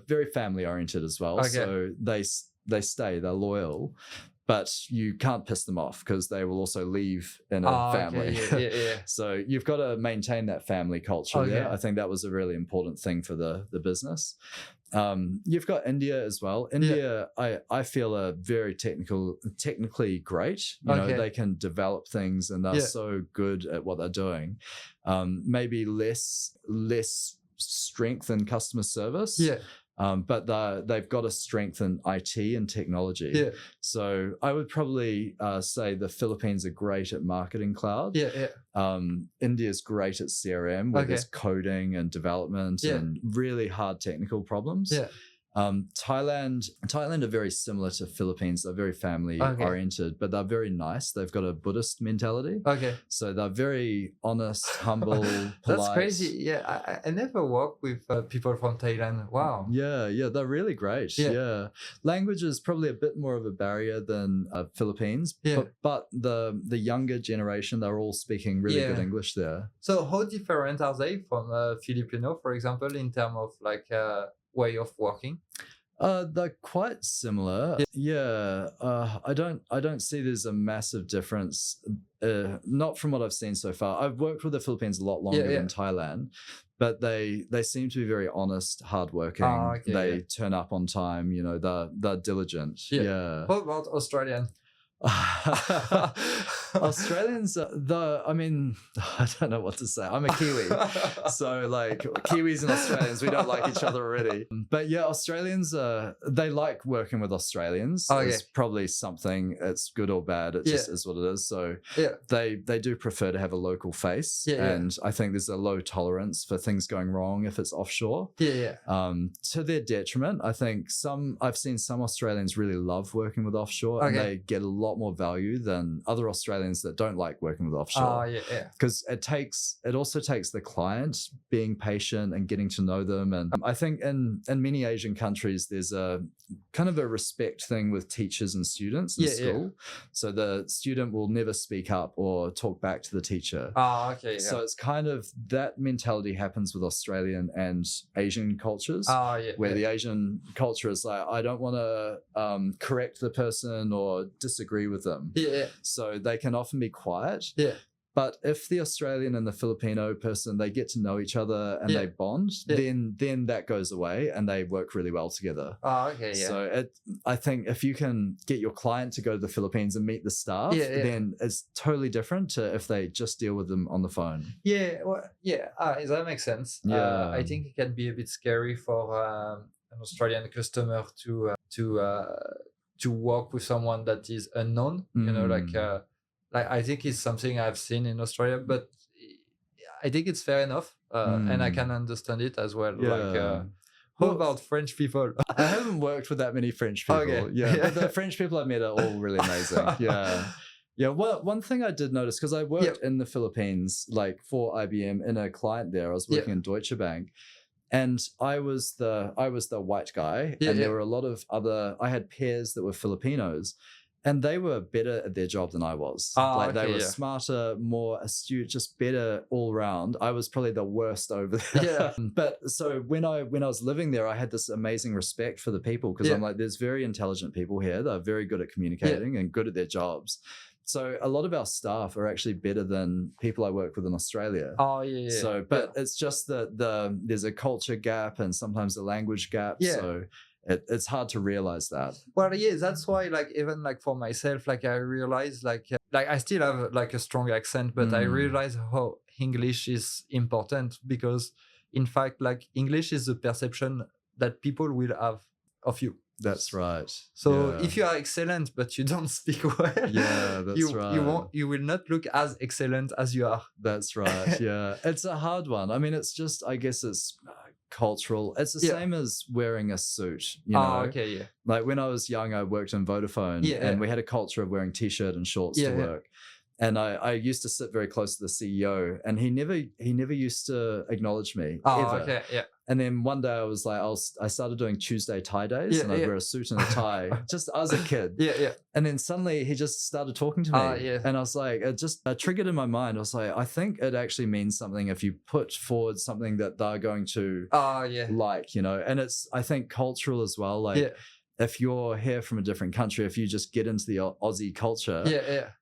very family oriented as well. So they stay, they're loyal. But you can't piss them off because they will also leave in a family. So you've got to maintain that family culture there. I think that was a really important thing for the business. You've got India as well. India, I feel are very technically great. You know, they can develop things and they're so good at what they're doing. Maybe less strength in customer service. But they've got a strength in IT and technology. So I would probably say the Philippines are great at marketing cloud. India's great at CRM, where there's coding and development and really hard technical problems. Thailand are very similar to Philippines. They're very family oriented, but they're very nice. They've got a Buddhist mentality. So they're very honest, humble, polite. That's crazy. I never worked with people from Thailand. Wow. They're really great. Language is probably a bit more of a barrier than Philippines, but the younger generation, they're all speaking really good English there. So how different are they from Filipino, for example, in terms of way of working? They're quite similar. I don't see there's a massive difference, not from what I've seen so far. I've worked with the Philippines a lot longer than Thailand, but they seem to be very honest, hardworking. They turn up on time. You know, they're diligent. What about Australian? Australians, I don't know what to say. I'm a Kiwi. So Kiwis and Australians, we don't like each other already. But Australians, they like working with Australians. It's probably something, it's good or bad. It just is what it is. So they do prefer to have a local face. And I think there's a low tolerance for things going wrong if it's offshore. To their detriment, I think I've seen some Australians really love working with offshore and they get a lot more value than other Australians that don't like working with offshore. Because it also takes the client being patient and getting to know them. And I think in many Asian countries, there's a kind of a respect thing with teachers and students in school. So the student will never speak up or talk back to the teacher. So it's kind of that mentality happens with Australian and Asian cultures, where the Asian culture is like, I don't want to correct the person or disagree with them. So they can often be quiet. But if the Australian and the Filipino person, they get to know each other and they bond, then that goes away and they work really well together. So I think if you can get your client to go to the Philippines and meet the staff, then it's totally different to if they just deal with them on the phone. That makes sense. I think it can be a bit scary for an Australian customer to work with someone that is unknown. You know, I think it's something I've seen in Australia, but I think it's fair enough, and I can understand it as well. How about French people? I haven't worked with that many French people. But the French people I've met are all really amazing. Yeah, well, one thing I did notice, because I worked in the Philippines, like for IBM in a client there. I was working in Deutsche Bank, and I was the white guy, and there were a lot of I had peers that were Filipinos, and they were better at their job than I was. They were smarter, more astute, just better all around. I was probably the worst over there. Yeah. But so when I was living there, I had this amazing respect for the people, because I'm like, there's very intelligent people here that are very good at communicating and good at their jobs. So a lot of our staff are actually better than people I work with in Australia. Oh, yeah. So, but it's just that there's a culture gap and sometimes a language gap. Yeah. So it's hard to realize that. Well, yeah, that's why, like, even like for myself, like I realize like I still have like a strong accent, but I realize how English is important, because in fact, like, English is the perception that people will have of you. That's right. So if you are excellent but you don't speak well, you will not look as excellent as you are. That's right. Yeah, it's a hard one. I mean, it's just, I guess it's cultural. It's the same as wearing a suit, you know. Like when I was young, I worked in Vodafone, and we had a culture of wearing t-shirt and shorts to work. And I used to sit very close to the CEO, and he never used to acknowledge me ever. And then one day I was like, I started doing Tuesday tie days, and I'd wear a suit and a tie, just as a kid. And then suddenly he just started talking to me, and I was like, it just triggered in my mind. I was like, I think it actually means something if you put forward something that they're going to like, you know. And it's, I think, cultural as well. Like, if you're here from a different country, if you just get into the Aussie culture,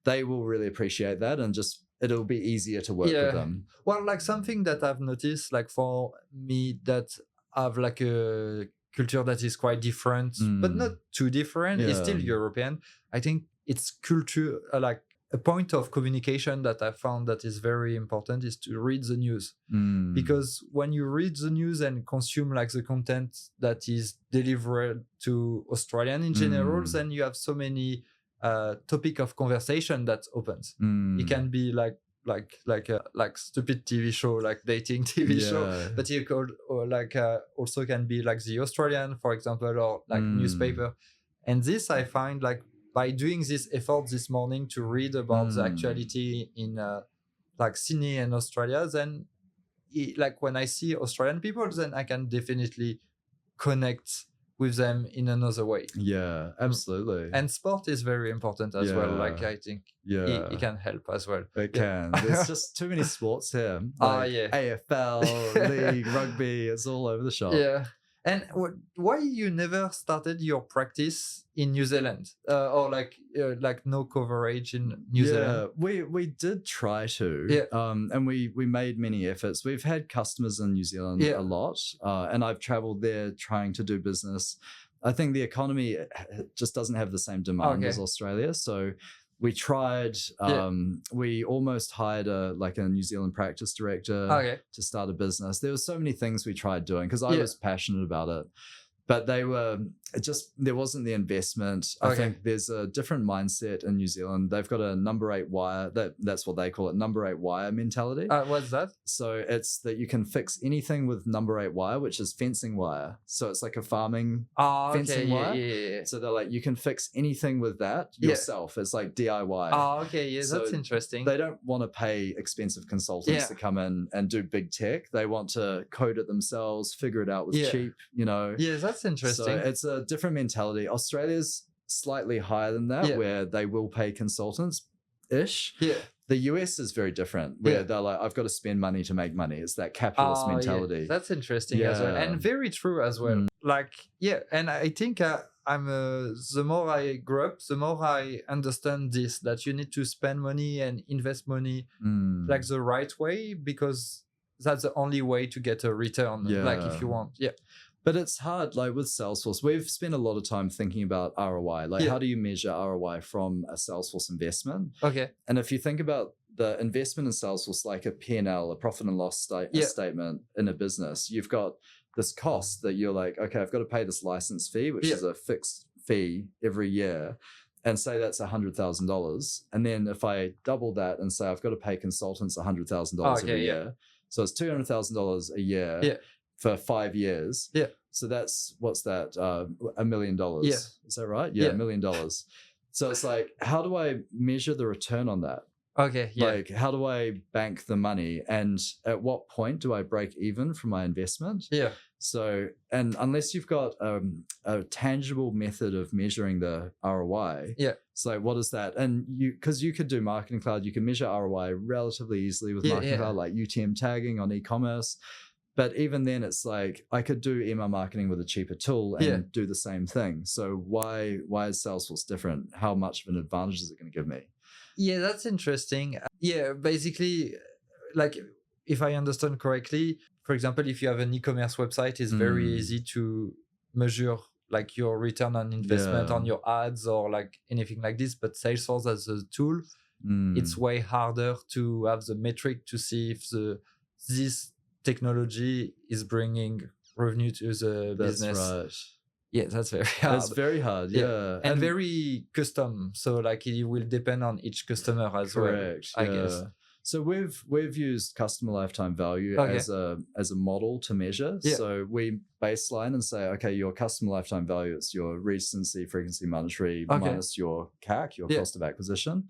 they will really appreciate that, and just it'll be easier to work with them. Well, like something that I've noticed, like for me, that have like a culture that is quite different, but not too different. It's still European. I think it's culture, like a point of communication that I found that is very important is to read the news. Because when you read the news and consume like the content that is delivered to Australian in general, then you have so many topic of conversation that opens. It can be like stupid TV show, like dating TV show, but you could also can be like the Australian, for example, or like newspaper. And this I find, like, by doing this effort this morning to read about the actuality in like Sydney and Australia, then like when I see Australian people, then I can definitely connect with them in another way. Yeah, absolutely. And sport is very important as well. Like, I think it can help as well. It can. There's just too many sports here. Like AFL, league, rugby, it's all over the shop. Yeah. And why you never started your practice in New Zealand, or like no coverage in New Zealand? We did try to, and we made many efforts. We've had customers in New Zealand a lot, and I've traveled there trying to do business. I think the economy just doesn't have the same demand as Australia, so we tried. We almost hired a New Zealand practice director to start a business. There were so many things we tried doing because I was passionate about it, but they were there wasn't the investment. I think there's a different mindset in New Zealand. They've got a number 8 wire. That's what they call it, number 8 wire mentality. What's that? So it's that you can fix anything with number 8 wire, which is fencing wire. So it's like a farming fencing wire. So they're like, you can fix anything with that yourself. It's like DIY. So that's interesting. They don't want to pay expensive consultants to come in and do big tech. They want to code it themselves, figure it out with cheap, you know. Yeah, that's interesting. So it's a different mentality. Australia's slightly higher than that, where they will pay consultants-ish. The US is very different, where they're like, I've got to spend money to make money. It's that capitalist mentality. That's interesting as well, and very true as well. Like, and I think the more I grew up, the more I understand this, that you need to spend money and invest money like the right way, because that's the only way to get a return. Like, if you want. But it's hard, like with Salesforce, we've spent a lot of time thinking about ROI. Like, how do you measure ROI from a Salesforce investment? And if you think about the investment in Salesforce, like a P&L, a profit and loss statement in a business, you've got this cost that you're like, okay, I've got to pay this license fee, which is a fixed fee every year. And say that's $100,000. And then if I double that and say I've got to pay consultants $100,000 every year. So it's $200,000 a year for 5 years. So that's, what's that? $1 million. Is that right? $1 million. So it's like, how do I measure the return on that? Okay, yeah. Like, how do I bank the money? And at what point do I break even from my investment? Yeah. So, and unless you've got a tangible method of measuring the ROI, yeah. So what is that? And because you could do Marketing Cloud, you can measure ROI relatively easily with Marketing Cloud, like UTM tagging on e-commerce. But even then, it's like I could do email marketing with a cheaper tool and do the same thing. So why is Salesforce different? How much of an advantage is it going to give me? Yeah, that's interesting. Yeah, basically, like if I understand correctly, for example, if you have an e-commerce website, it's very easy to measure like your return on investment on your ads or like anything like this. But Salesforce as a tool, it's way harder to have the metric to see if this technology is bringing revenue to the business. That's right. Yeah, that's very hard. That's very hard, yeah. And very custom. So like it will depend on each customer as well, I guess. So we've used customer lifetime value as a model to measure. Yeah. So we baseline and say, okay, your customer lifetime value is your recency, frequency, monetary minus your CAC, your cost of acquisition.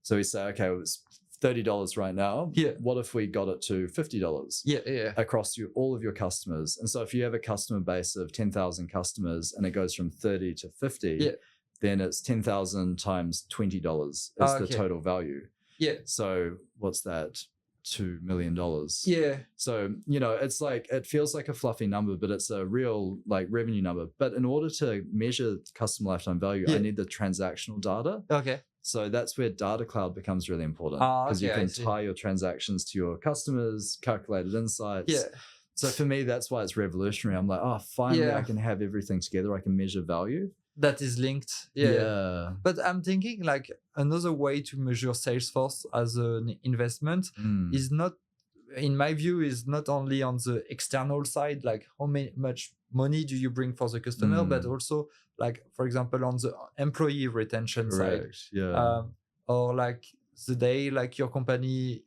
So we say, okay, well, it's $30 right now. Yeah. What if we got it to $50? Across all of your customers. And so if you have a customer base of 10,000 customers and it goes from 30 to 50, then it's 10,000 times $20 is the total value. Yeah. So what's that? $2 million. Yeah. So, it's like, it feels like a fluffy number, but it's a real like revenue number. But in order to measure customer lifetime value, I need the transactional data. Okay. So that's where Data Cloud becomes really important because you can tie your transactions to your customers, calculated insights. Yeah. So for me, that's why it's revolutionary. I'm like, finally, I can have everything together. I can measure value. That is linked. Yeah. But I'm thinking like another way to measure Salesforce as an investment is not, in my view, is not only on the external side, like how much money do you bring for the customer, but also like, for example, on the employee retention side. Yeah. Or like the day like your company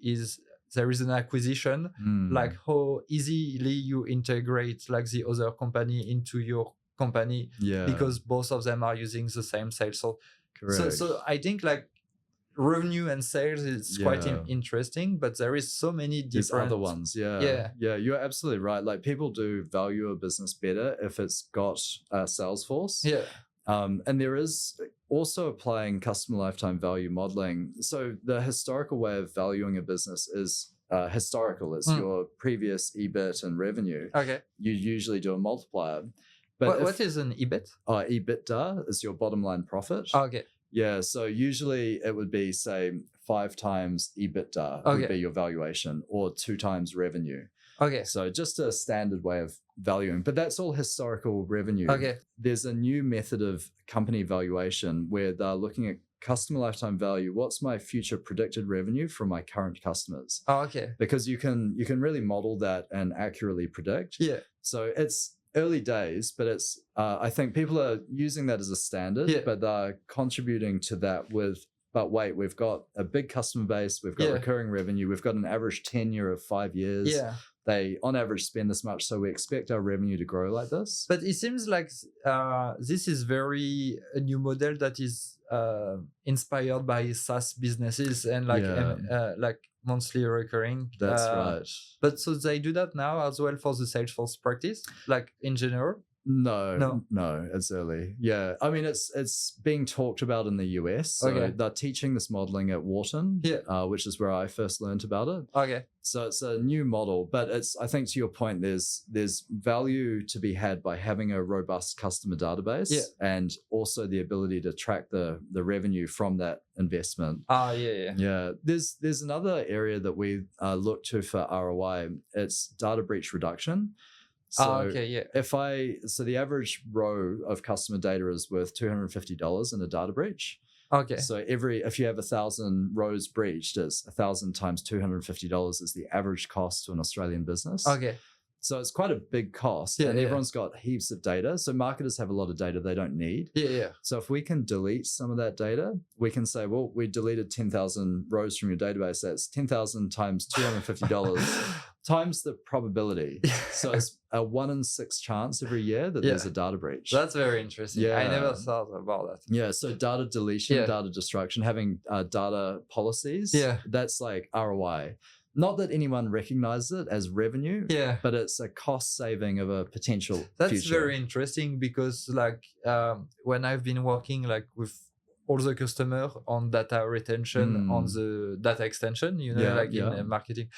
there is an acquisition, like how easily you integrate like the other company into your company because both of them are using the same Salesforce. Correct. So I think like revenue and sales is quite interesting, but there is so many different other ones. Yeah, you're absolutely right. Like people do value a business better if it's got Salesforce. And there is also applying customer lifetime value modeling. So the historical way of valuing a business is historical. It's your previous EBIT and revenue. You usually do a multiplier. But what is an EBIT? EBITDA is your bottom line profit. Yeah, so usually it would be, say, 5 times EBITDA would be your valuation, or 2 times revenue. So just a standard way of valuing, but that's all historical revenue. There's a new method of company valuation where they're looking at customer lifetime value. What's my future predicted revenue from my current customers? Because you can really model that and accurately predict. So it's early days, but it's I think people are using that as a standard, but they're contributing to that but wait, we've got a big customer base, we've got recurring revenue, we've got an average tenure of 5 years. They on average spend this much, so we expect our revenue to grow like this. But it seems like this is very a new model that is inspired by SaaS businesses and like monthly recurring. That's right. But so they do that now as well for the Salesforce practice, like in general? No, it's early. Yeah, I mean it's being talked about in the US. So they're teaching this modeling at Wharton, which is where I first learned about it. So it's a new model, but I think to your point, there's value to be had by having a robust customer database and also the ability to track the revenue from that investment. There's another area that we look to for ROI. It's data breach reduction. So so the average row of customer data is worth $250 in a data breach. So if you have 1,000 rows breached, it's 1,000 times $250 is the average cost to an Australian business. So it's quite a big cost, and everyone's got heaps of data. So marketers have a lot of data they don't need. So if we can delete some of that data, we can say, well, we deleted 10,000 rows from your database. That's 10,000 times $250. times the probability. So it's a 1 in 6 chance every year that there's a data breach. That's very interesting. I never thought about that. Yeah. So data deletion, data destruction, having data policies. That's like ROI. Not that anyone recognizes it as revenue, but it's a cost saving of a potential That's very interesting because like when I've been working like with all the customer on data retention, on the data extension, you know, in marketing,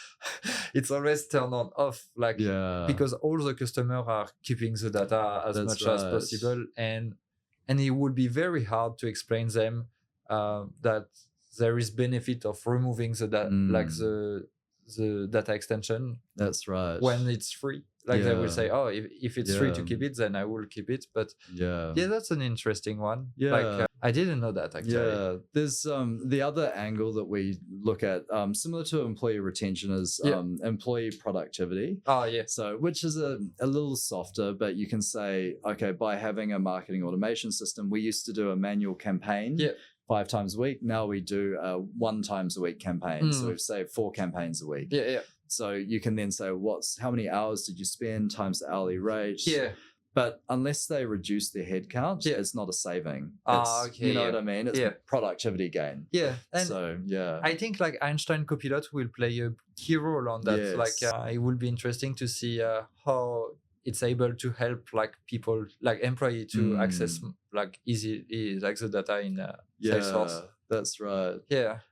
it's always turn on off, like because all the customer are keeping the data as much as possible, and it would be very hard to explain them that there is benefit of removing the data, like the data extension. That's right. When it's free. Like they will say, oh, if it's free to keep it, then I will keep it. But that's an interesting one. Like I didn't know that actually. Yeah, there's the other angle that we look at, similar to employee retention, is employee productivity. Oh yeah. So which is a little softer, but you can say, okay, by having a marketing automation system, we used to do a manual campaign. 5 times a week. Now we do a 1 times a week campaign. So we've saved 4 campaigns a week. So you can then say, how many hours did you spend times the hourly rate? But unless they reduce their headcount, it's not a saving. You know what I mean? It's a productivity gain. And so I think like Einstein Copilot will play a key role on that. Like it will be interesting to see how it's able to help like people, like employee to access like easy like the data in Salesforce. That's right.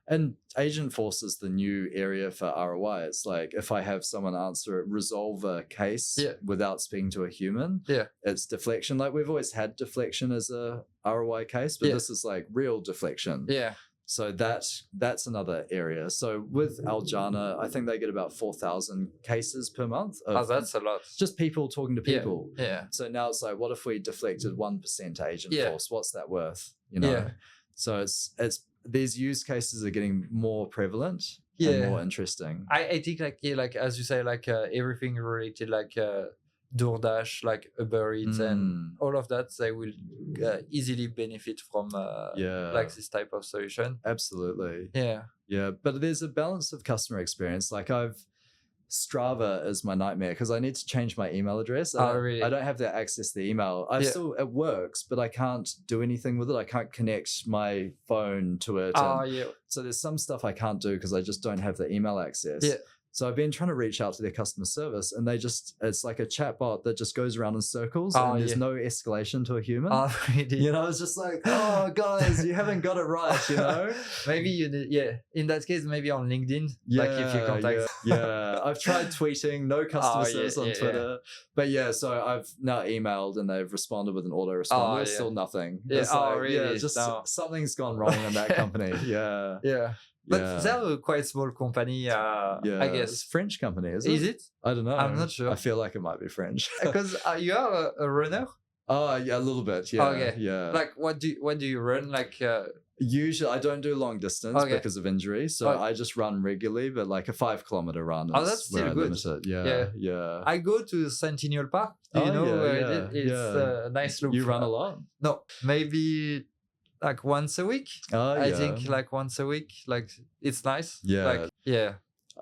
And AgentForce is the new area for ROI. It's like if I have someone resolve a case without speaking to a human, it's deflection. Like we've always had deflection as a ROI case, but this is like real deflection. So that's another area. So with Aljana, I think they get about 4,000 cases per month. That's a lot. Just people talking to people. So now it's like, what if we deflected 1% to AgentForce? What's that worth? You know. So it's these use cases are getting more prevalent and more interesting. I think like as you say, like everything related like DoorDash, like Uber Eats and all of that, they will easily benefit from like this type of solution. Absolutely. But there's a balance of customer experience. Like Strava is my nightmare because I need to change my email address. Really? I don't have to access the email. It works, but I can't do anything with it. I can't connect my phone to it. So there's some stuff I can't do because I just don't have the email access. So I've been trying to reach out to their customer service, and it's like a chat bot that just goes around in circles, and there's no escalation to a human. Really? You know, it's just like, oh, guys, you haven't got it right, you know? Maybe you need, in that case, maybe on LinkedIn, like if you contact. I've tried tweeting, no customer service on Twitter. But so I've now emailed, and they've responded with an autoresponder. Still nothing. Really? Something's gone wrong in that company. But they're a quite small company, I guess. It's a French company, isn't it? Is it? I don't know. I'm not sure. I feel like it might be French. Because you are a runner? Oh, yeah, a little bit. Like, what do you run? Like, usually, I don't do long distance because of injury, so I just run regularly. But like a 5-kilometer run is that's still where I good. limit it. I go to Centennial Park. Do you know where it is? It's a nice loop. You run a lot? No, maybe like once a week. I think like once a week. Like it's nice.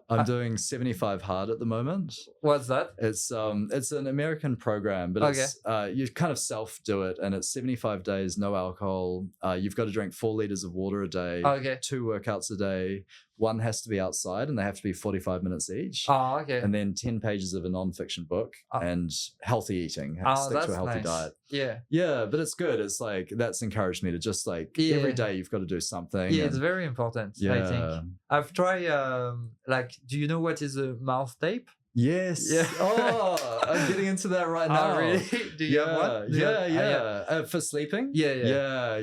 I'm doing 75 hard at the moment. What's that? It's an American program, but it's you kind of self do it, and it's 75 days, no alcohol. You've got to drink 4 liters of water a day. 2 workouts a day. 1 has to be outside, and they have to be 45 minutes each. And then 10 pages of a non-fiction book and healthy eating. Stick to a healthy diet. But it's good. It's like that's encouraged me to just like every day you've got to do something. It's very important. I think I've tried. Like, do you know what is a mouth tape? Yes. Oh, I'm getting into that right now. Really? Do you have one? For sleeping? Yeah.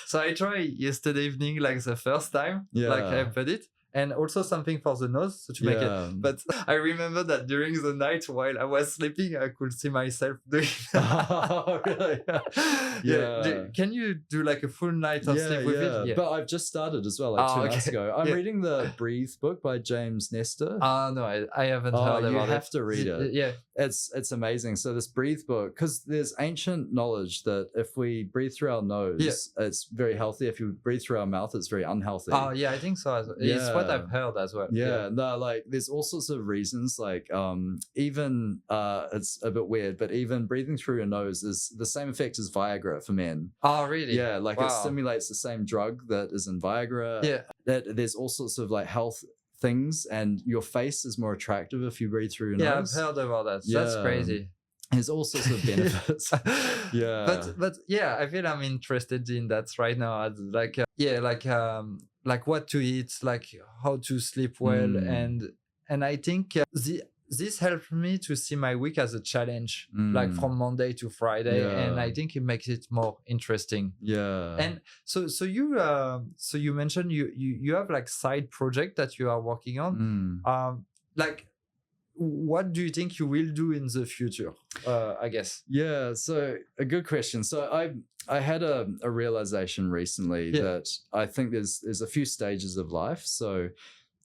So I tried yesterday evening, like the first time, like I put it. And also something for the nose to make it. But I remember that during the night while I was sleeping, I could see myself doing that. Oh, really? Can you do like a full night of sleep with it? But I've just started as well, like 2 nights ago. I'm reading the Breathe book by James Nestor. No, I haven't heard about it. You have to read it. It's amazing. So this Breathe book, because there's ancient knowledge that if we breathe through our nose, it's very healthy. If you breathe through our mouth, it's very unhealthy. I think so. It's what that I've heard as well. Yeah, no, like there's all sorts of reasons. Like even it's a bit weird, but even breathing through your nose is the same effect as Viagra for men. Oh, really? Yeah, like it stimulates the same drug that is in Viagra. Yeah. That there's all sorts of like health things, and your face is more attractive if you breathe through your nose. Yeah, I've heard about that. Yeah. That's crazy. There's all sorts of benefits. Yeah. But yeah, I feel I'm interested in that right now. Like like what to eat, like how to sleep well, and I think this helped me to see my week as a challenge, like from Monday to Friday, and I think it makes it more interesting. Yeah. And so you mentioned you have like side project that you are working on. Like, what do you think you will do in the future? I guess. Yeah. So a good question. So I had a realization recently that I think there's a few stages of life. So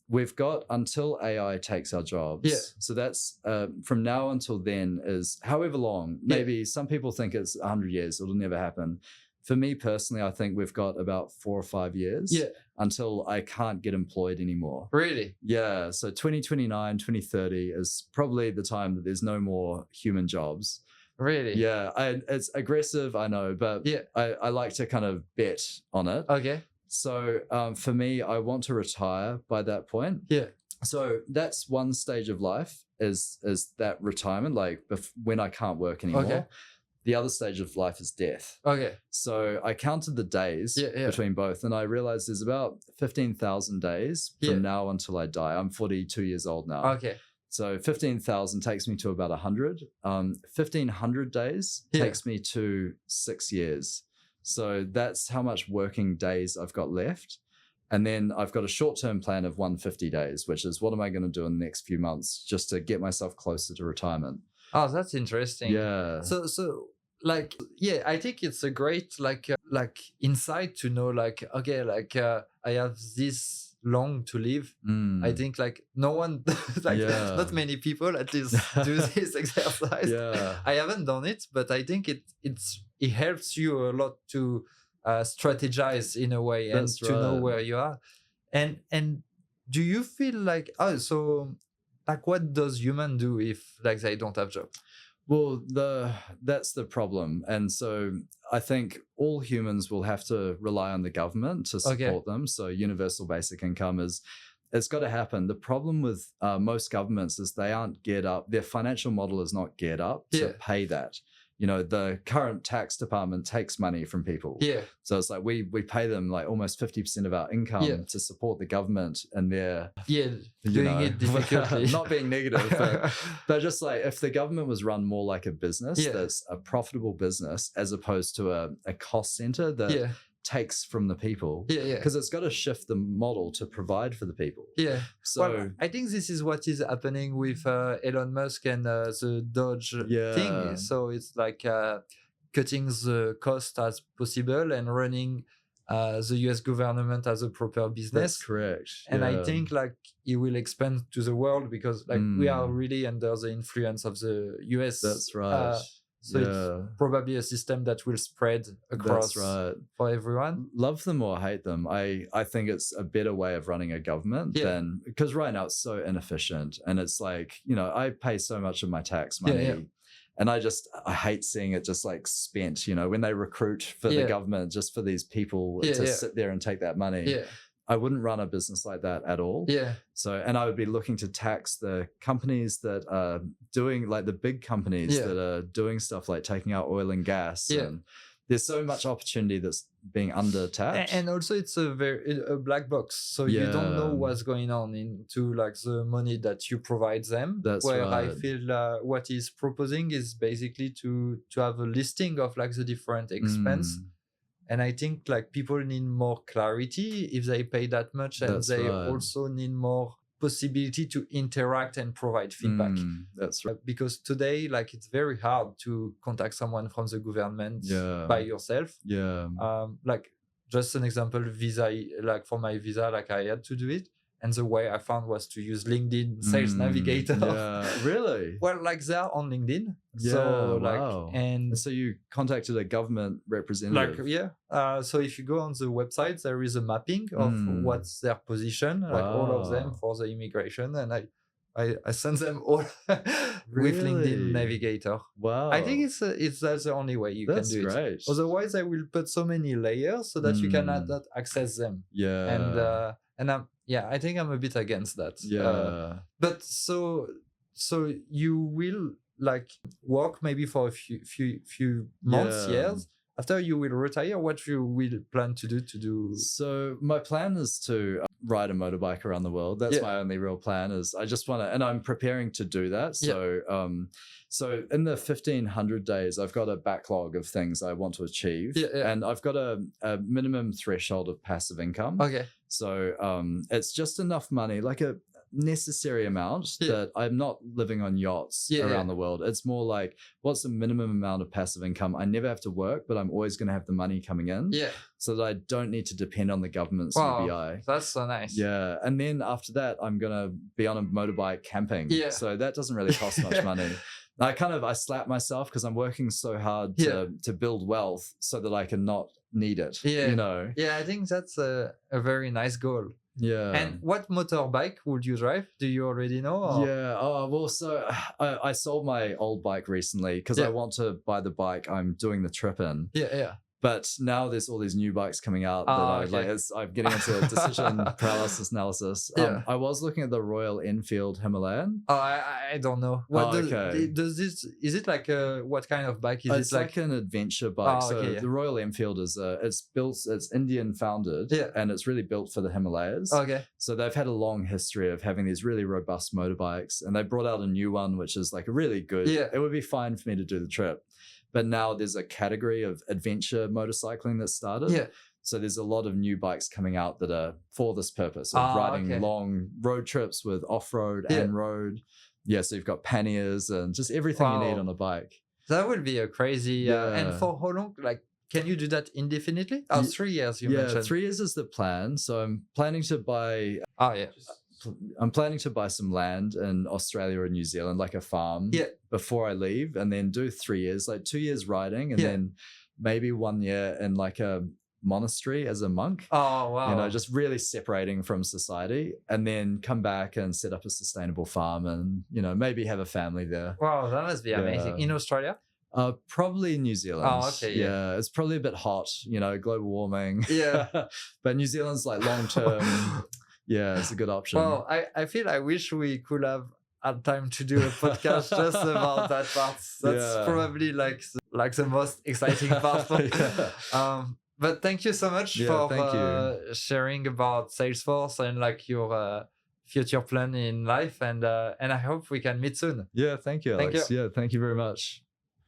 we've got until AI takes our jobs. Yeah. So that's from now until then is however long. Maybe some people think it's 100 years. It'll never happen. For me personally, I think we've got about 4 or 5 years until I can't get employed anymore. Really? Yeah. So 2029, 2030 is probably the time that there's no more human jobs. Really? Yeah. It's aggressive, I know, but I like to kind of bet on it. Okay. So for me, I want to retire by that point. Yeah. So that's one stage of life is that retirement, like when I can't work anymore. Okay. The other stage of life is death. Okay. So I counted the days between both, and I realized there's about 15,000 days from now until I die. I'm 42 years old now. Okay. So 15,000 takes me to about 100. 1,500 days takes me to 6 years. So that's how much working days I've got left. And then I've got a short-term plan of 150 days, which is what am I going to do in the next few months just to get myself closer to retirement. Oh, that's interesting. Yeah. So like, yeah, I think it's a great like insight to know like, okay, like I have this long to live. I think like no one, like not many people at least do this exercise. Yeah. I haven't done it, but I think it helps you a lot to strategize in a way and to know where you are. And do you feel like, like what does human do if like they don't have job? Well, that's the problem. And so I think all humans will have to rely on the government to support them. So universal basic income it's got to happen. The problem with most governments is they aren't geared up. Their financial model is not geared up to pay that. You know, the current tax department takes money from people. Yeah. So it's like we pay them like almost 50% of our income to support the government and their doing it difficultly. Not being negative, but just like if the government was run more like a business that's a profitable business as opposed to a cost center that takes from the people, because it's got to shift the model to provide for the people. So I think this is what is happening with Elon Musk and the Doge thing. So it's like cutting the cost as possible and running the US government as a proper business. That's correct. And I think like it will expand to the world because like we are really under the influence of the US. That's right. So it's probably a system that will spread across for everyone. Love them or hate them. I think it's a better way of running a government than, because right now it's so inefficient. And it's like, you know, I pay so much of my tax money and I hate seeing it just like spent, you know, when they recruit for the government, just for these people to sit there and take that money. I wouldn't run a business like that at all. So, and I would be looking to tax the companies that are doing, like the big companies that are doing stuff like taking out oil and gas. And there's so much opportunity that's being under tapped. And also it's a black box. So you don't know what's going on into like the money that you provide them. That's I feel what he's proposing is basically to have a listing of like the different expense. And I think like people need more clarity if they pay that much, and they also need more possibility to interact and provide feedback. That's right. Because today, like it's very hard to contact someone from the government by yourself. Like just an example, visa, like for my visa, like I had to do it. And the way I found was to use LinkedIn Sales Navigator. Yeah, really? Well, like they're on LinkedIn. Yeah, so wow. And so you contacted a government representative. Like, yeah. So if you go on the website, there is a mapping of what's their position, like all of them for the immigration. And I send them all with LinkedIn Navigator. Wow. I think that's the only way you can do it. Great. Otherwise, I will put so many layers so that you cannot access them. Yeah. And I think I'm a bit against that. Yeah. But so you will like work maybe for a few months, years. After you will retire, what you will plan to do? So my plan is to ride a motorbike around the world. That's my only real plan. Is I just want to, and I'm preparing to do that. So so in the 1500 days, I've got a backlog of things I want to achieve, and I've got a minimum threshold of passive income. Okay. So it's just enough money, like a necessary amount that I'm not living on yachts around the world. It's more like, what's the minimum amount of passive income? I never have to work, but I'm always going to have the money coming in, so that I don't need to depend on the government's UBI. That's so nice. Yeah, and then after that, I'm gonna be on a motorbike camping. So that doesn't really cost much money. I slap myself because I'm working so hard to build wealth so that I can not need it. You know. Yeah, I think that's a very nice goal. Yeah. And what motorbike would you drive? Do you already know? Or? Yeah. Oh, well, so I sold my old bike recently because I want to buy the bike I'm doing the trip in. Yeah. But now there's all these new bikes coming out that I'm getting into decision paralysis analysis. I was looking at the Royal Enfield Himalayan. Oh, I don't know. Does this, is it like what kind of bike is it? It's like an adventure bike. The Royal Enfield is it's Indian founded, and it's really built for the Himalayas. Okay. So they've had a long history of having these really robust motorbikes, and they brought out a new one which is like a really good. It would be fine for me to do the trip. But now there's a category of adventure motorcycling that started. So there's a lot of new bikes coming out that are for this purpose of riding long road trips with off-road and road. Yeah, so you've got panniers and just everything you need on a bike. That would be a crazy... and for how long? Like, can you do that indefinitely? 3 years you mentioned. Yeah, 3 years is the plan. So I'm planning to buy... I'm planning to buy some land in Australia or New Zealand, like a farm, before I leave, and then do 3 years, like 2 years riding, and then maybe 1 year in like a monastery as a monk. Oh, wow. You know, just really separating from society, and then come back and set up a sustainable farm and, you know, maybe have a family there. Wow, that must be amazing. In Australia? Probably New Zealand. Oh, okay. Yeah, it's probably a bit hot, you know, global warming. Yeah. But New Zealand's like long term. Yeah, it's a good option. Well, I feel I wish we could have had time to do a podcast just about that part. That's probably like the most exciting part. But thank you so much for sharing about Salesforce and like your future plan in life. And I hope we can meet soon. Yeah, thank you, Alex. Thank you. Yeah, thank you very much.